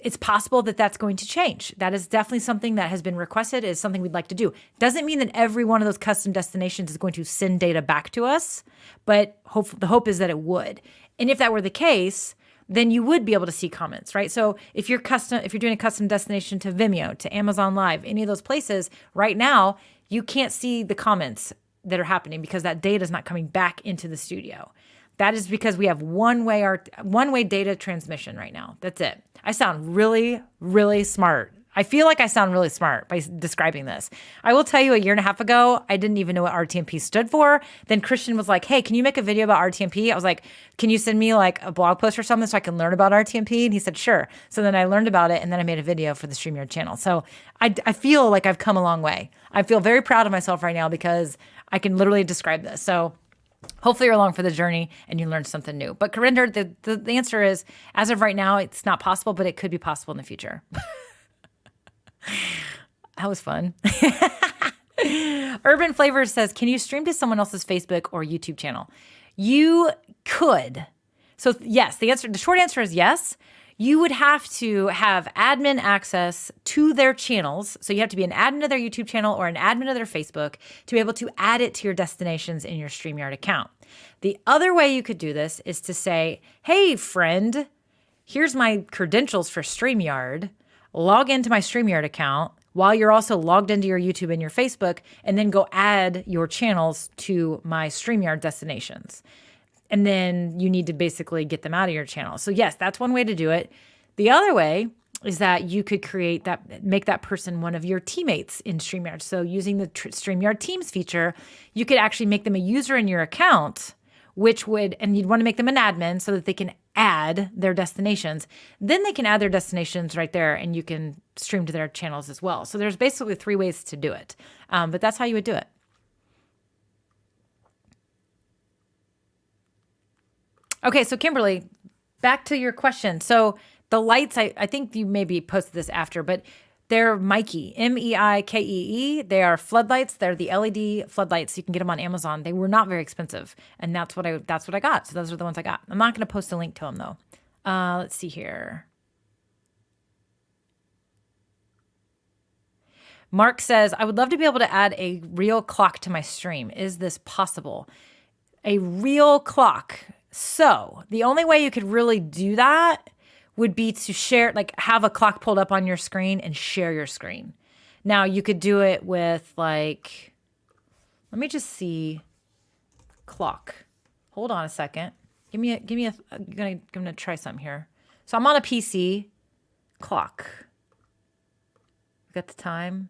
It's possible that that's going to change. That is definitely something that has been requested, is something we'd like to do. Doesn't mean that every one of those custom destinations is going to send data back to us, but the hope is that it would. And if that were the case, then you would be able to see comments, right? So if you're doing a custom destination to Vimeo, to Amazon Live, any of those places, right now, you can't see the comments that are happening because that data is not coming back into the studio. That is because we have one-way data transmission right now. That's it. I sound really, really smart. I feel like I sound really smart by describing this. I will tell you, a year and a half ago, I didn't even know what RTMP stood for. Then Christian was like, hey, can you make a video about RTMP? I was like, can you send me like a blog post or something so I can learn about RTMP? And he said, sure. So then I learned about it, and then I made a video for the StreamYard channel. So I feel like I've come a long way. I feel very proud of myself right now because I can literally describe this. So hopefully you're along for the journey and you learned something new. But Karinder, the answer is, as of right now, it's not possible, but it could be possible in the future. That was fun. Urban Flavors says, can you stream to someone else's Facebook or YouTube channel? You could. So yes, the short answer is yes. You would have to have admin access to their channels. So you have to be an admin of their YouTube channel or an admin of their Facebook to be able to add it to your destinations in your StreamYard account. The other way you could do this is to say, hey, friend, here's my credentials for StreamYard. Log into my StreamYard account while you're also logged into your YouTube and your Facebook, and then go add your channels to my StreamYard destinations. And then you need to basically get them out of your channel. So yes, that's one way to do it. The other way is that you could make that person one of your teammates in StreamYard. So using the StreamYard Teams feature, you could actually make them a user in your account, and you'd want to make them an admin so that they can add their destinations. Then they can add their destinations right there, and you can stream to their channels as well. So there's basically 3 ways to do it. But that's how you would do it. Okay, so Kimberly, back to your question. So the lights, I think you maybe posted this after, but they're Meikee, M-E-I-K-E-E. They are floodlights. They're the LED floodlights. You can get them on Amazon. They were not very expensive, and that's what I got. So those are the ones I got. I'm not going to post a link to them though. Let's see here. Mark says, I would love to be able to add a real clock to my stream. Is this possible? A real clock. So the only way you could really do that would be to share, like have a clock pulled up on your screen and share your screen. Now you could do it with like, let me just see, clock. Hold on a second. I'm gonna try something here. So I'm on a PC, clock. Got the time.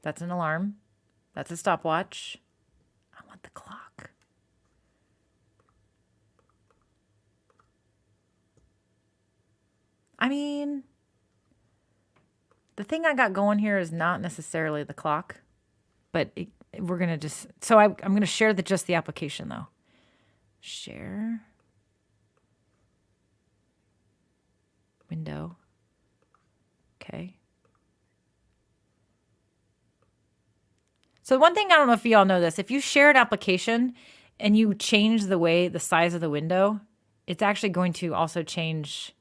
That's an alarm. That's a stopwatch. I want the clock. I mean, The thing I got going here is not necessarily the clock, but we're going to just, so I'm going to share just the application though. Share. Window. Okay. So one thing, I don't know if you all know this, if you share an application and you change the size of the window, it's actually going to also change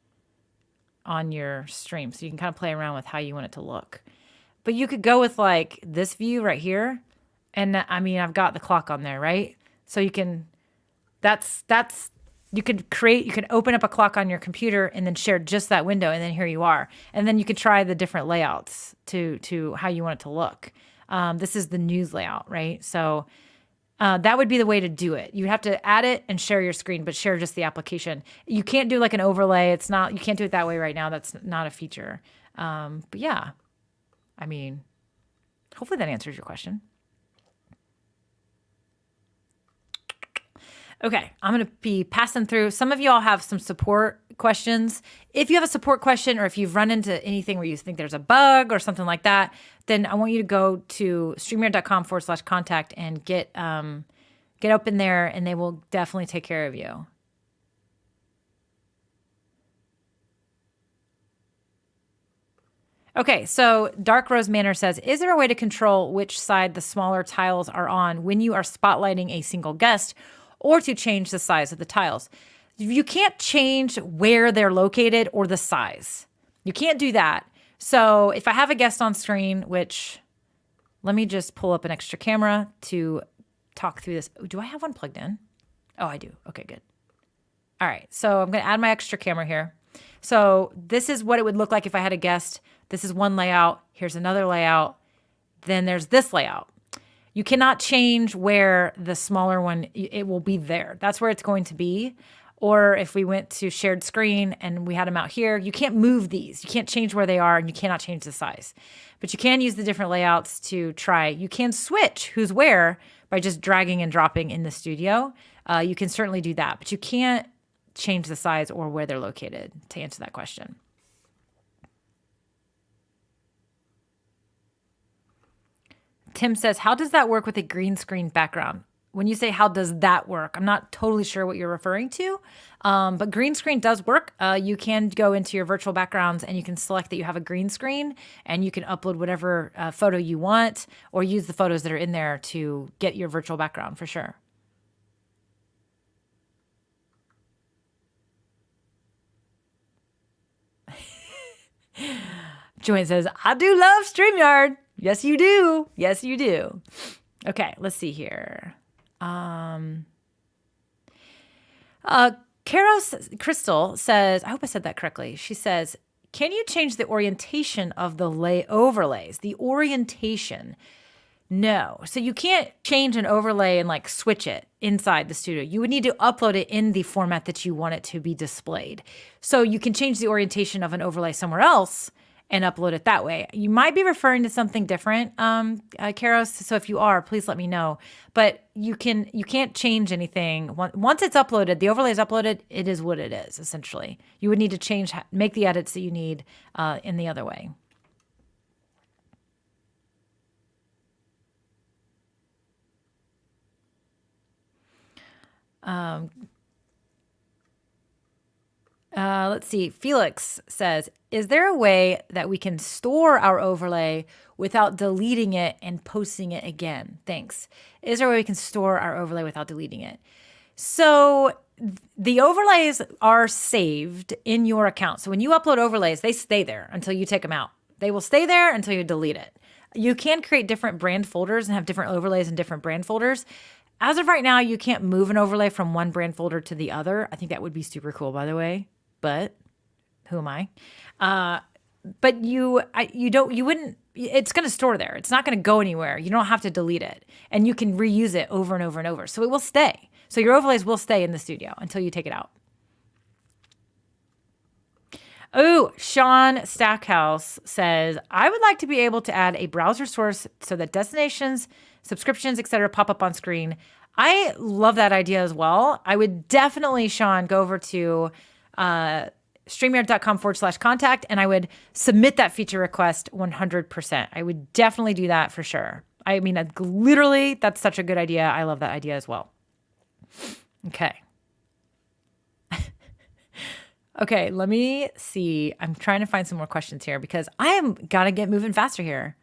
on your stream. So you can kind of play around with how you want it to look. But you could go with like this view right here. And I mean, I've got the clock on there, right? So you can, you can open up a clock on your computer and then share just that window. And then here you are. And then you could try the different layouts to how you want it to look. This is the news layout, right? So that would be the way to do it. You have to add it and share your screen, but share just the application. You can't do like an overlay. You can't do it that way right now. That's not a feature. But yeah, I mean, hopefully that answers your question. Okay, I'm going to be passing through. Some of you all have some support questions. If you have a support question or if you've run into anything where you think there's a bug or something like that, then I want you to go to StreamYard.com/contact and get up in there, and they will definitely take care of you. Okay, so Dark Rose Manor says, is there a way to control which side the smaller tiles are on when you are spotlighting a single guest, or to change the size of the tiles? You can't change where they're located or the size. You can't do that. So if I have a guest on screen, which, let me just pull up an extra camera to talk through this. Do I have one plugged in? Oh, I do. Okay, good. All right, so I'm going to add my extra camera here. So this is what it would look like if I had a guest. This is one layout. Here's another layout. Then there's this layout. You cannot change where the smaller one, it will be there. That's where it's going to be. Or if we went to shared screen and we had them out here, you can't move these. You can't change where they are, and you cannot change the size. But you can use the different layouts to try. You can switch who's where by just dragging and dropping in the studio. You can certainly do that, but you can't change the size or where they're located to answer that question. Tim says, how does that work with a green screen background? When you say, how does that work? I'm not totally sure what you're referring to, but green screen does work. You can go into your virtual backgrounds and you can select that you have a green screen, and you can upload whatever photo you want or use the photos that are in there to get your virtual background for sure. Joanne says, I do love StreamYard. Yes, you do. Yes, you do. Okay, let's see here. Crystal says, I hope I said that correctly. She says, can you change the orientation of the overlays? The orientation. No. So you can't change an overlay and like switch it inside the studio. You would need to upload it in the format that you want it to be displayed. So you can change the orientation of an overlay somewhere else and upload it that way. You might be referring to something different, Karos. So if you are, please let me know. But you can't change anything. Once it's uploaded, the overlay is uploaded, it is what it is, essentially. You would need to make the edits that you need in the other way. Let's see. Felix says, is there a way that we can store our overlay without deleting it and posting it again? Thanks. Is there a way we can store our overlay without deleting it? So the overlays are saved in your account. So when you upload overlays, they stay there until you take them out. They will stay there until you delete it. You can create different brand folders and have different overlays in different brand folders. As of right now, you can't move an overlay from one brand folder to the other. I think that would be super cool, by the way. But who am I? But you wouldn't, it's going to store there. It's not going to go anywhere. You don't have to delete it, and you can reuse it over and over and over. So it will stay. So your overlays will stay in the studio until you take it out. Oh, Sean Stackhouse says, I would like to be able to add a browser source so that destinations, subscriptions, etc. pop up on screen. I love that idea as well. I would definitely, Sean, go over to StreamYard.com/contact, and I would submit that feature request 100%. I would definitely do that for sure. I mean, literally, that's such a good idea. I love that idea as well. Okay. Okay, let me see. I'm trying to find some more questions here because I am got to get moving faster here.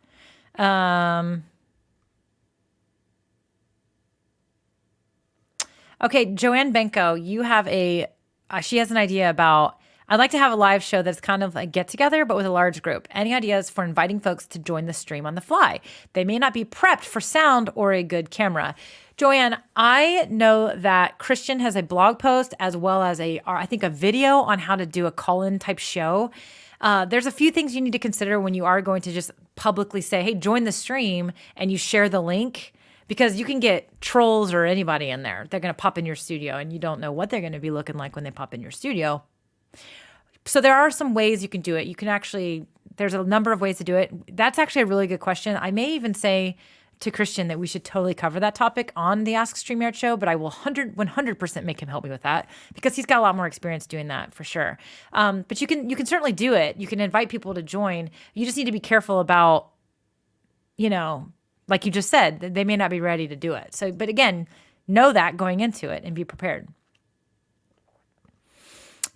Okay, Joanne Benko, you have she has an idea about, I'd like to have a live show that's kind of a get together, but with a large group. Any ideas for inviting folks to join the stream on the fly? They may not be prepped for sound or a good camera. Joanne, I know that Christian has a blog post as well as I think a video on how to do a call-in type show. There's a few things you need to consider when you are going to just publicly say, hey, join the stream, and you share the link. Because you can get trolls or anybody in there. They're going to pop in your studio, and you don't know what they're going to be looking like when they pop in your studio. So there are some ways you can do it. You can actually, there's a number of ways to do it. That's actually a really good question. I may even say to Christian that we should totally cover that topic on the Ask StreamYard show, but I will 100% make him help me with that because he's got a lot more experience doing that for sure. But you can certainly do it. You can invite people to join. You just need to be careful about, like you just said, they may not be ready to do it. So, but again, know that going into it and be prepared.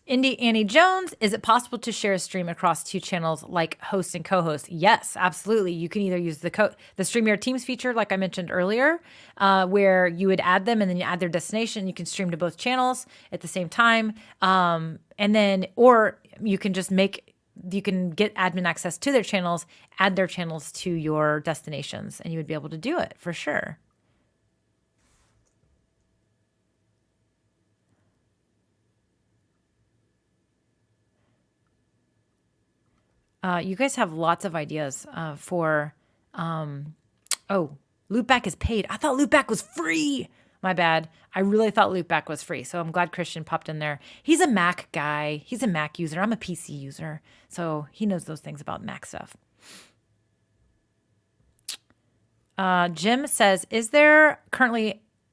Annie Jones, is it possible to share a stream across two channels like host and co-host? Yes, absolutely. You can either use the StreamYard Teams feature, like I mentioned earlier, where you would add them and then you add their destination. You can stream to both channels at the same time. Or you can just you can get admin access to their channels, add their channels to your destinations, and you would be able to do it for sure. You guys have lots of ideas for, loopback is paid. I thought loopback was free. My bad. I really thought loopback was free. So I'm glad Christian popped in there. He's a Mac guy. He's a Mac user. I'm a PC user. So he knows those things about Mac stuff. Jim says, is there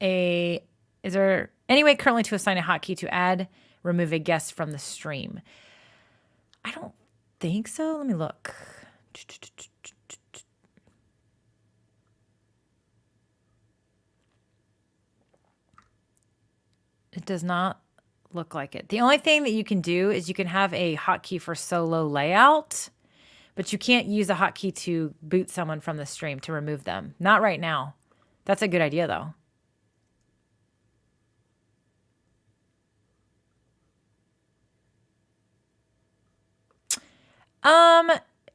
any way currently to assign a hotkey to remove a guest from the stream? I don't think so. Let me look. It does not look like it. The only thing that you can do is you can have a hotkey for solo layout, but you can't use a hotkey to boot someone from the stream to remove them. Not right now. That's a good idea, though.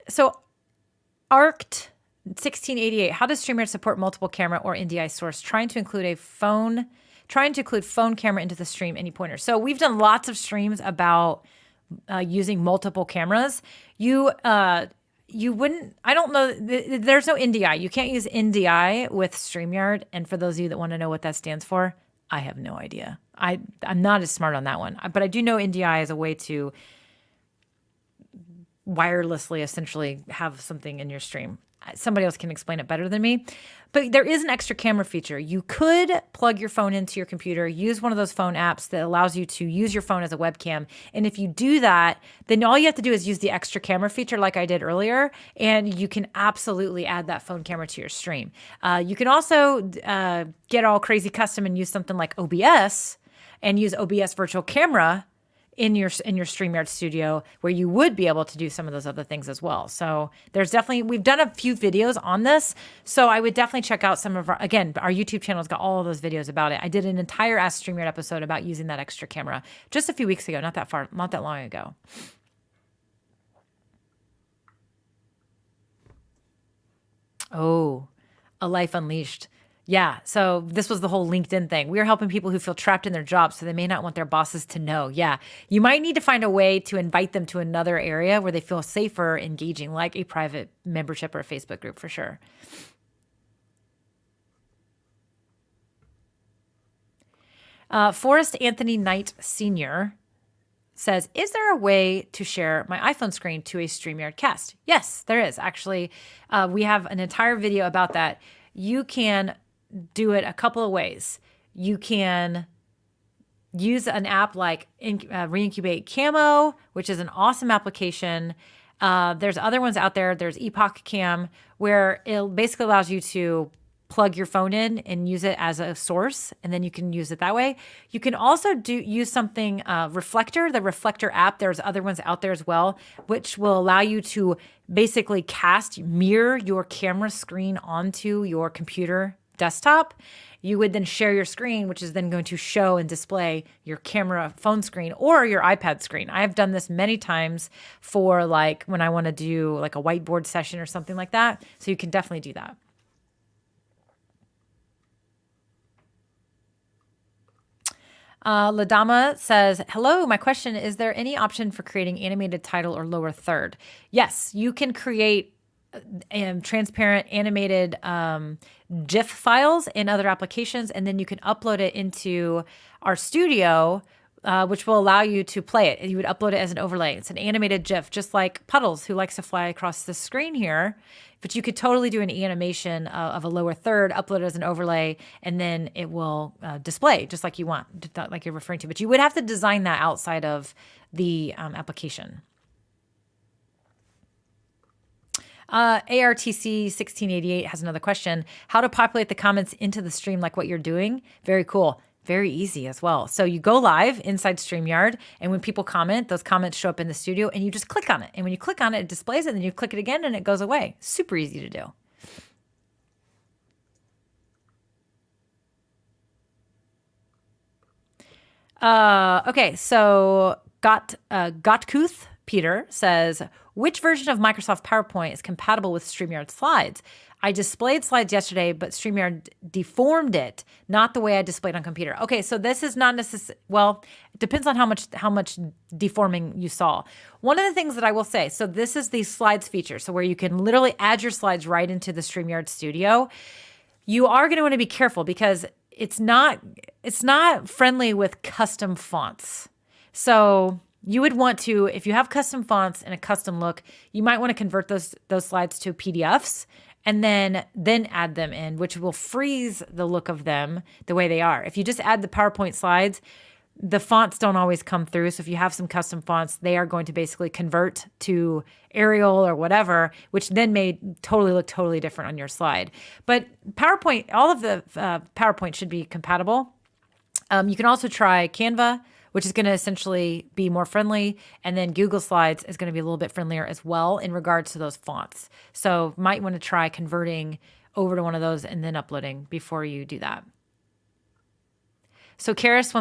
So Arced 1688, how does StreamYard support multiple camera or NDI source? Trying to include phone camera into the stream, any pointers? So we've done lots of streams about using multiple cameras. You wouldn't, I don't know, there's no NDI. You can't use NDI with StreamYard. And for those of you that want to know what that stands for, I have no idea. I'm not as smart on that one, but I do know NDI is a way to wirelessly essentially have something in your stream. Somebody else can explain it better than me, but there is an extra camera feature. You could plug your phone into your computer, use one of those phone apps that allows you to use your phone as a webcam. And if you do that, then all you have to do is use the extra camera feature like I did earlier, and you can absolutely add that phone camera to your stream. You can also get all crazy custom and use something like OBS and use OBS virtual camera in your StreamYard studio, where you would be able to do some of those other things as well. So we've done a few videos on this. So I would definitely check out some of our YouTube channel's got all of those videos about it. I did an entire Ask StreamYard episode about using that extra camera just a few weeks ago, not that long ago. Oh, A Life Unleashed. Yeah, so this was the whole LinkedIn thing. We are helping people who feel trapped in their jobs, so they may not want their bosses to know. Yeah, you might need to find a way to invite them to another area where they feel safer engaging, like a private membership or a Facebook group for sure. Forrest Anthony Knight Sr. says, is there a way to share my iPhone screen to a StreamYard cast? Yes, there is. Actually, we have an entire video about that. You can do it a couple of ways. You can use an app like Reincubate Camo, which is an awesome application. There's other ones out there. There's Epoch Cam, where it basically allows you to plug your phone in and use it as a source, and then you can use it that way. You can also use something, Reflector, the Reflector app. There's other ones out there as well, which will allow you to basically mirror your camera screen onto your computer desktop. You would then share your screen, which is then going to show and display your camera phone screen or your iPad screen. I have done this many times for like when I want to do like a whiteboard session or something like that. So you can definitely do that. Ladama says, hello, my question, is there any option for creating animated title or lower third? Yes, you can create transparent animated GIF files in other applications, and then you can upload it into our studio, which will allow you to play it. You would upload it as an overlay. It's an animated GIF, just like Puddles, who likes to fly across the screen here. But you could totally do an animation of a lower third, upload it as an overlay, and then it will display just like you want, like you're referring to. But you would have to design that outside of the application. ARTC 1688 has another question. How to populate the comments into the stream like what you're doing? Very cool. Very easy as well. So you go live inside StreamYard, and when people comment, those comments show up in the studio, and you just click on it. And when you click on it, it displays it, and then you click it again, and it goes away. Super easy to do. Okay, so Gotkuth Peter says, which version of Microsoft PowerPoint is compatible with StreamYard slides? I displayed slides yesterday, but StreamYard deformed it, not the way I displayed on computer. Okay, so this is not necessary. Well, it depends on how much deforming you saw. One of the things that I will say, so this is the slides feature, so where you can literally add your slides right into the StreamYard studio. You are going to want to be careful because it's not friendly with custom fonts. So you would want to, if you have custom fonts and a custom look, you might want to convert those slides to PDFs and then add them in, which will freeze the look of them the way they are. If you just add the PowerPoint slides, the fonts don't always come through. So if you have some custom fonts, they are going to basically convert to Arial or whatever, which then may totally look totally different on your slide. But PowerPoint, all of the PowerPoint should be compatible. You can also try Canva, which is going to essentially be more friendly. And then Google Slides is going to be a little bit friendlier as well in regards to those fonts. So might want to try converting over to one of those and then uploading before you do that. So Karos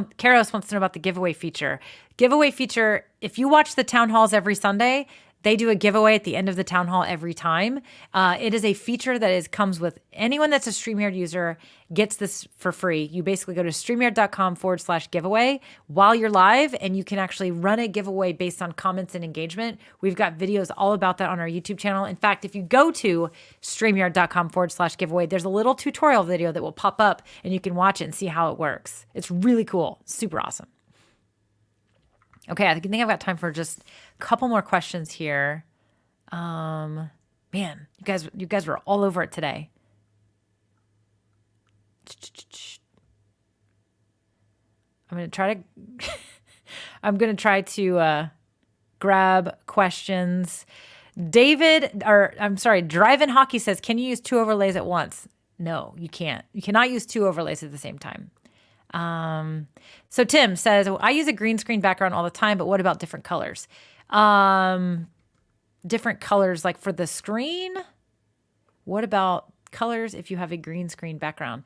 wants to know about the giveaway feature. Giveaway feature, if you watch the town halls every Sunday, they do a giveaway at the end of the town hall every time. It is a feature that comes with anyone that's a StreamYard user gets this for free. You basically go to StreamYard.com/giveaway while you're live, and you can actually run a giveaway based on comments and engagement. We've got videos all about that on our YouTube channel. In fact, if you go to StreamYard.com/giveaway, there's a little tutorial video that will pop up, and you can watch it and see how it works. It's really cool. Super awesome. Okay, I think I've got time for just a couple more questions here. Man, you guys were all over it today. I'm gonna try to grab questions. Drive-In Hockey says, can you use 2 overlays at once? No, you can't. You cannot use 2 overlays at the same time. So Tim says, I use a green screen background all the time, but what about different colors? Different colors, like for the screen? What about colors if you have a green screen background?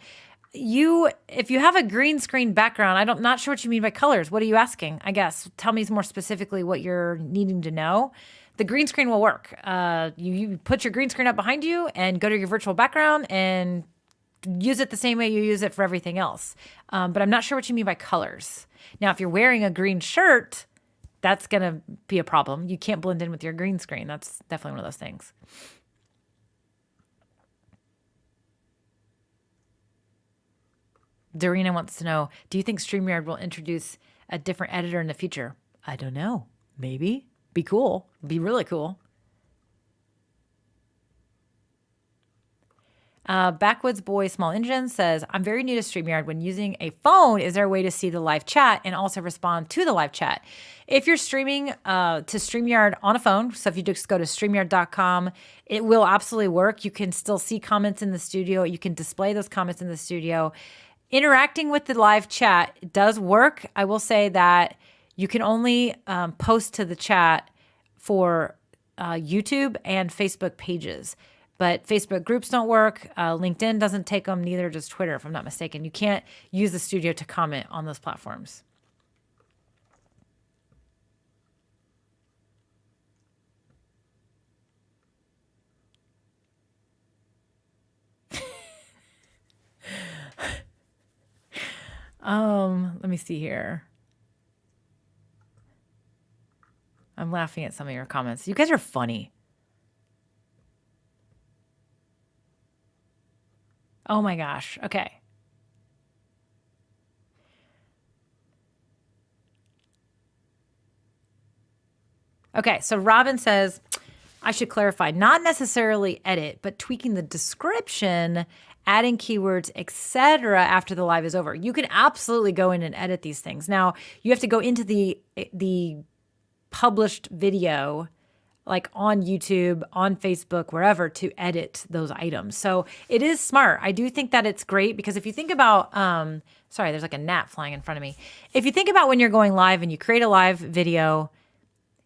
If you have a green screen background, I'm not sure what you mean by colors. What are you asking? I guess tell me more specifically what you're needing to know. The green screen will work. You put your green screen up behind you and go to your virtual background and use it the same way you use it for everything else. But I'm not sure what you mean by colors. Now, if you're wearing a green shirt, that's going to be a problem. You can't blend in with your green screen. That's definitely one of those things. Dorina wants to know, do you think StreamYard will introduce a different editor in the future? I don't know. Maybe. Be cool. Be really cool. Backwoods Boy Small Engine says, I'm very new to StreamYard. When using a phone, is there a way to see the live chat and also respond to the live chat? If you're streaming to StreamYard on a phone, so if you just go to StreamYard.com, it will absolutely work. You can still see comments in the studio. You can display those comments in the studio. Interacting with the live chat does work. I will say that you can only post to the chat for YouTube and Facebook pages. But Facebook groups don't work. LinkedIn doesn't take them. Neither does Twitter, if I'm not mistaken. You can't use the studio to comment on those platforms. Let me see here. I'm laughing at some of your comments. You guys are funny. Oh my gosh. Okay. Okay, so Robin says, I should clarify, not necessarily edit, but tweaking the description, adding keywords, etc. after the live is over. You can absolutely go in and edit these things. Now, you have to go into the published video, like on YouTube, on Facebook, wherever, to edit those items. So it is smart. I do think that it's great because if you think about, sorry, there's like a gnat flying in front of me. If you think about when you're going live and you create a live video,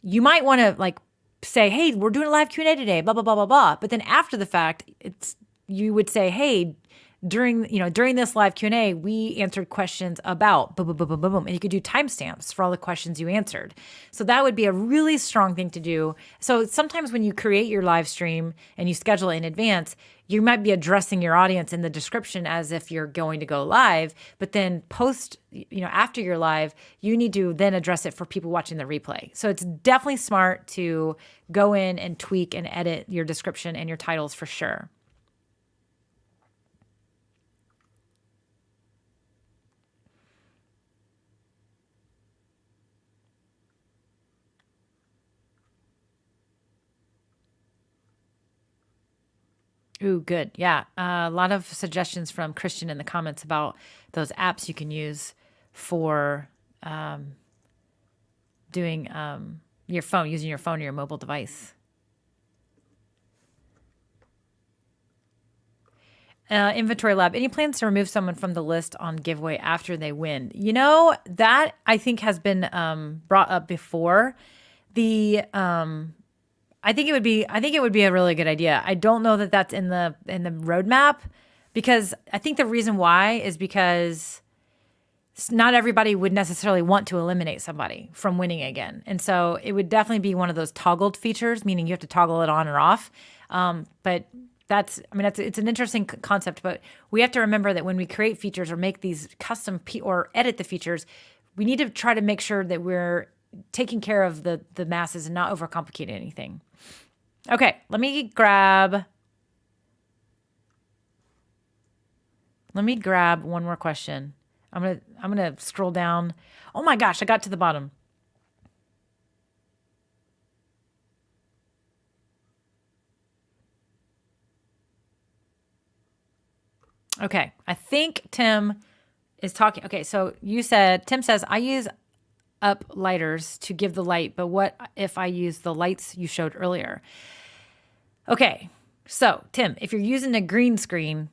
you might want to like say, hey, we're doing a live Q&A today, blah, blah, blah, blah, blah. But then after the fact, you would say, hey, during this live Q&A, we answered questions about boom, boom, boom, boom, boom, boom. And you could do timestamps for all the questions you answered. So that would be a really strong thing to do. So sometimes when you create your live stream and you schedule it in advance, you might be addressing your audience in the description as if you're going to go live, but then after you're live, you need to then address it for people watching the replay. So it's definitely smart to go in and tweak and edit your description and your titles for sure. Ooh, good. Yeah. A lot of suggestions from Christian in the comments about those apps you can use for doing your phone, using your phone or your mobile device. Inventory Lab, any plans to remove someone from the list on giveaway after they win? That I think has been brought up before. I think it would be a really good idea. I don't know that that's in the roadmap, because I think the reason why is because not everybody would necessarily want to eliminate somebody from winning again. And so it would definitely be one of those toggled features, meaning you have to toggle it on or off. But it's an interesting concept, but we have to remember that when we create features or make these custom or edit the features, we need to try to make sure that we're taking care of the masses and not overcomplicating anything. Okay, let me grab one more question. I'm gonna scroll down. Oh my gosh, I got to the bottom. Okay, I think Tim is talking. Okay, so Tim says, I use up lighters to give the light, but what if I use the lights you showed earlier? Okay, so Tim, if you're using a green screen,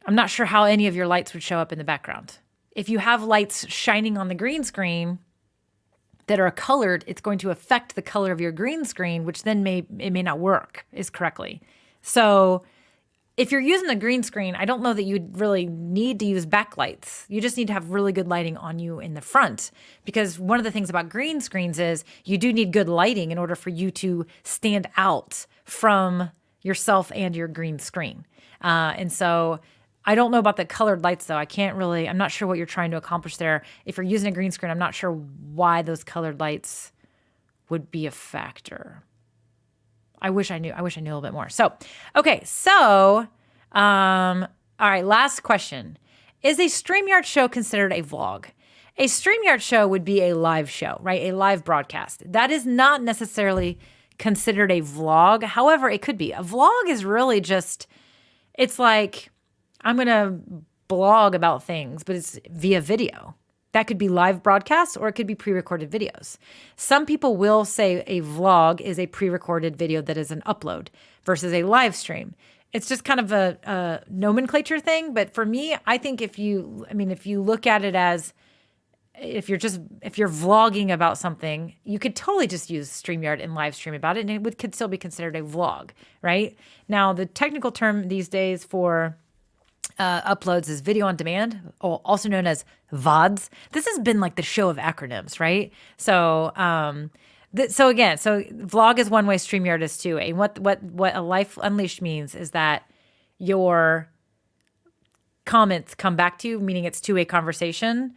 I'm not sure how any of your lights would show up in the background. If you have lights shining on the green screen that are colored, it's going to affect the color of your green screen, which then it may not work as correctly. So if you're using a green screen, I don't know that you'd really need to use backlights. You just need to have really good lighting on you in the front, because one of the things about green screens is you do need good lighting in order for you to stand out from yourself and your green screen. And so I don't know about the colored lights though. I'm not sure what you're trying to accomplish there. If you're using a green screen, I'm not sure why those colored lights would be a factor. I wish I knew a little bit more. So, okay. So, all right. Last question. Is a StreamYard show considered a vlog? A StreamYard show would be a live show, right? A live broadcast. That is not necessarily considered a vlog. However, it could be. A vlog is really just it's like I'm going to blog about things, but it's via video. That could be live broadcasts or it could be pre-recorded videos. Some people will say a vlog is a pre-recorded video that is an upload versus a live stream. It's just kind of a nomenclature thing. But for me, I think if you look at it as if you're vlogging about something, you could totally just use StreamYard and live stream about it, and it could still be considered a vlog, right? Now, the technical term these days for uploads is video on demand, also known as VODs. This has been like the show of acronyms, right? So, so vlog is one way, StreamYard is two. And what a Life Unleashed means is that your comments come back to you, meaning it's two-way conversation.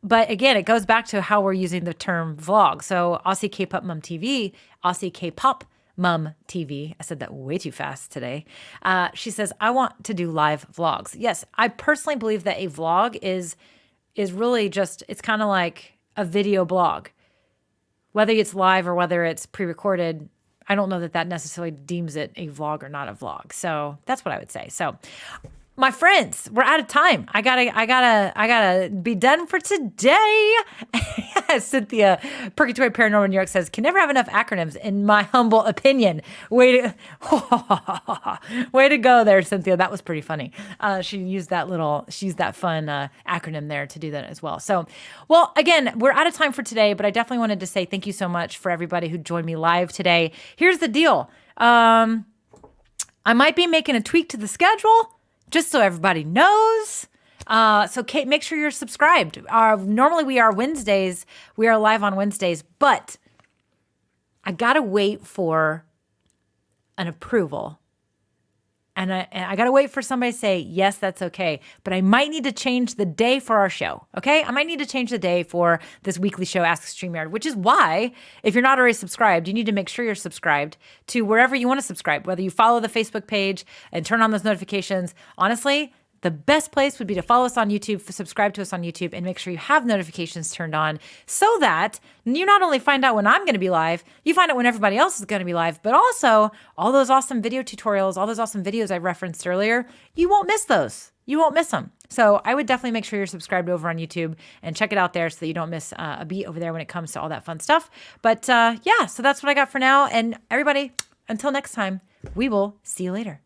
But again, it goes back to how we're using the term vlog. So Aussie K-pop Mum TV, Aussie K-pop Mum TV. I said that way too fast today. She says, I want to do live vlogs. Yes, I personally believe that a vlog is really just, it's kind of like a video blog. Whether it's live or whether it's pre-recorded, I don't know that necessarily deems it a vlog or not a vlog. So that's what I would say. So my friends, we're out of time. I gotta be done for today. Cynthia, Purgatory Paranormal New York says, can never have enough acronyms, in my humble opinion. Way to go there, Cynthia. That was pretty funny. She used that fun acronym there to do that as well. So, well, again, we're out of time for today, but I definitely wanted to say thank you so much for everybody who joined me live today. Here's the deal. I might be making a tweak to the schedule, just so everybody knows. So Kate, make sure you're subscribed. Normally we are Wednesdays. We are live on Wednesdays, but I got to wait for an approval. And I got to wait for somebody to say, yes, that's okay. But I might need to change the day for our show, okay? I might need to change the day for this weekly show, Ask StreamYard, which is why, if you're not already subscribed, you need to make sure you're subscribed to wherever you want to subscribe, whether you follow the Facebook page and turn on those notifications. Honestly, the best place would be to follow us on YouTube, subscribe to us on YouTube, and make sure you have notifications turned on so that you not only find out when I'm going to be live, you find out when everybody else is going to be live, but also all those awesome video tutorials, all those awesome videos I referenced earlier, you won't miss those. You won't miss them. So I would definitely make sure you're subscribed over on YouTube and check it out there so that you don't miss a beat over there when it comes to all that fun stuff. But yeah, so that's what I got for now. And everybody, until next time, we will see you later.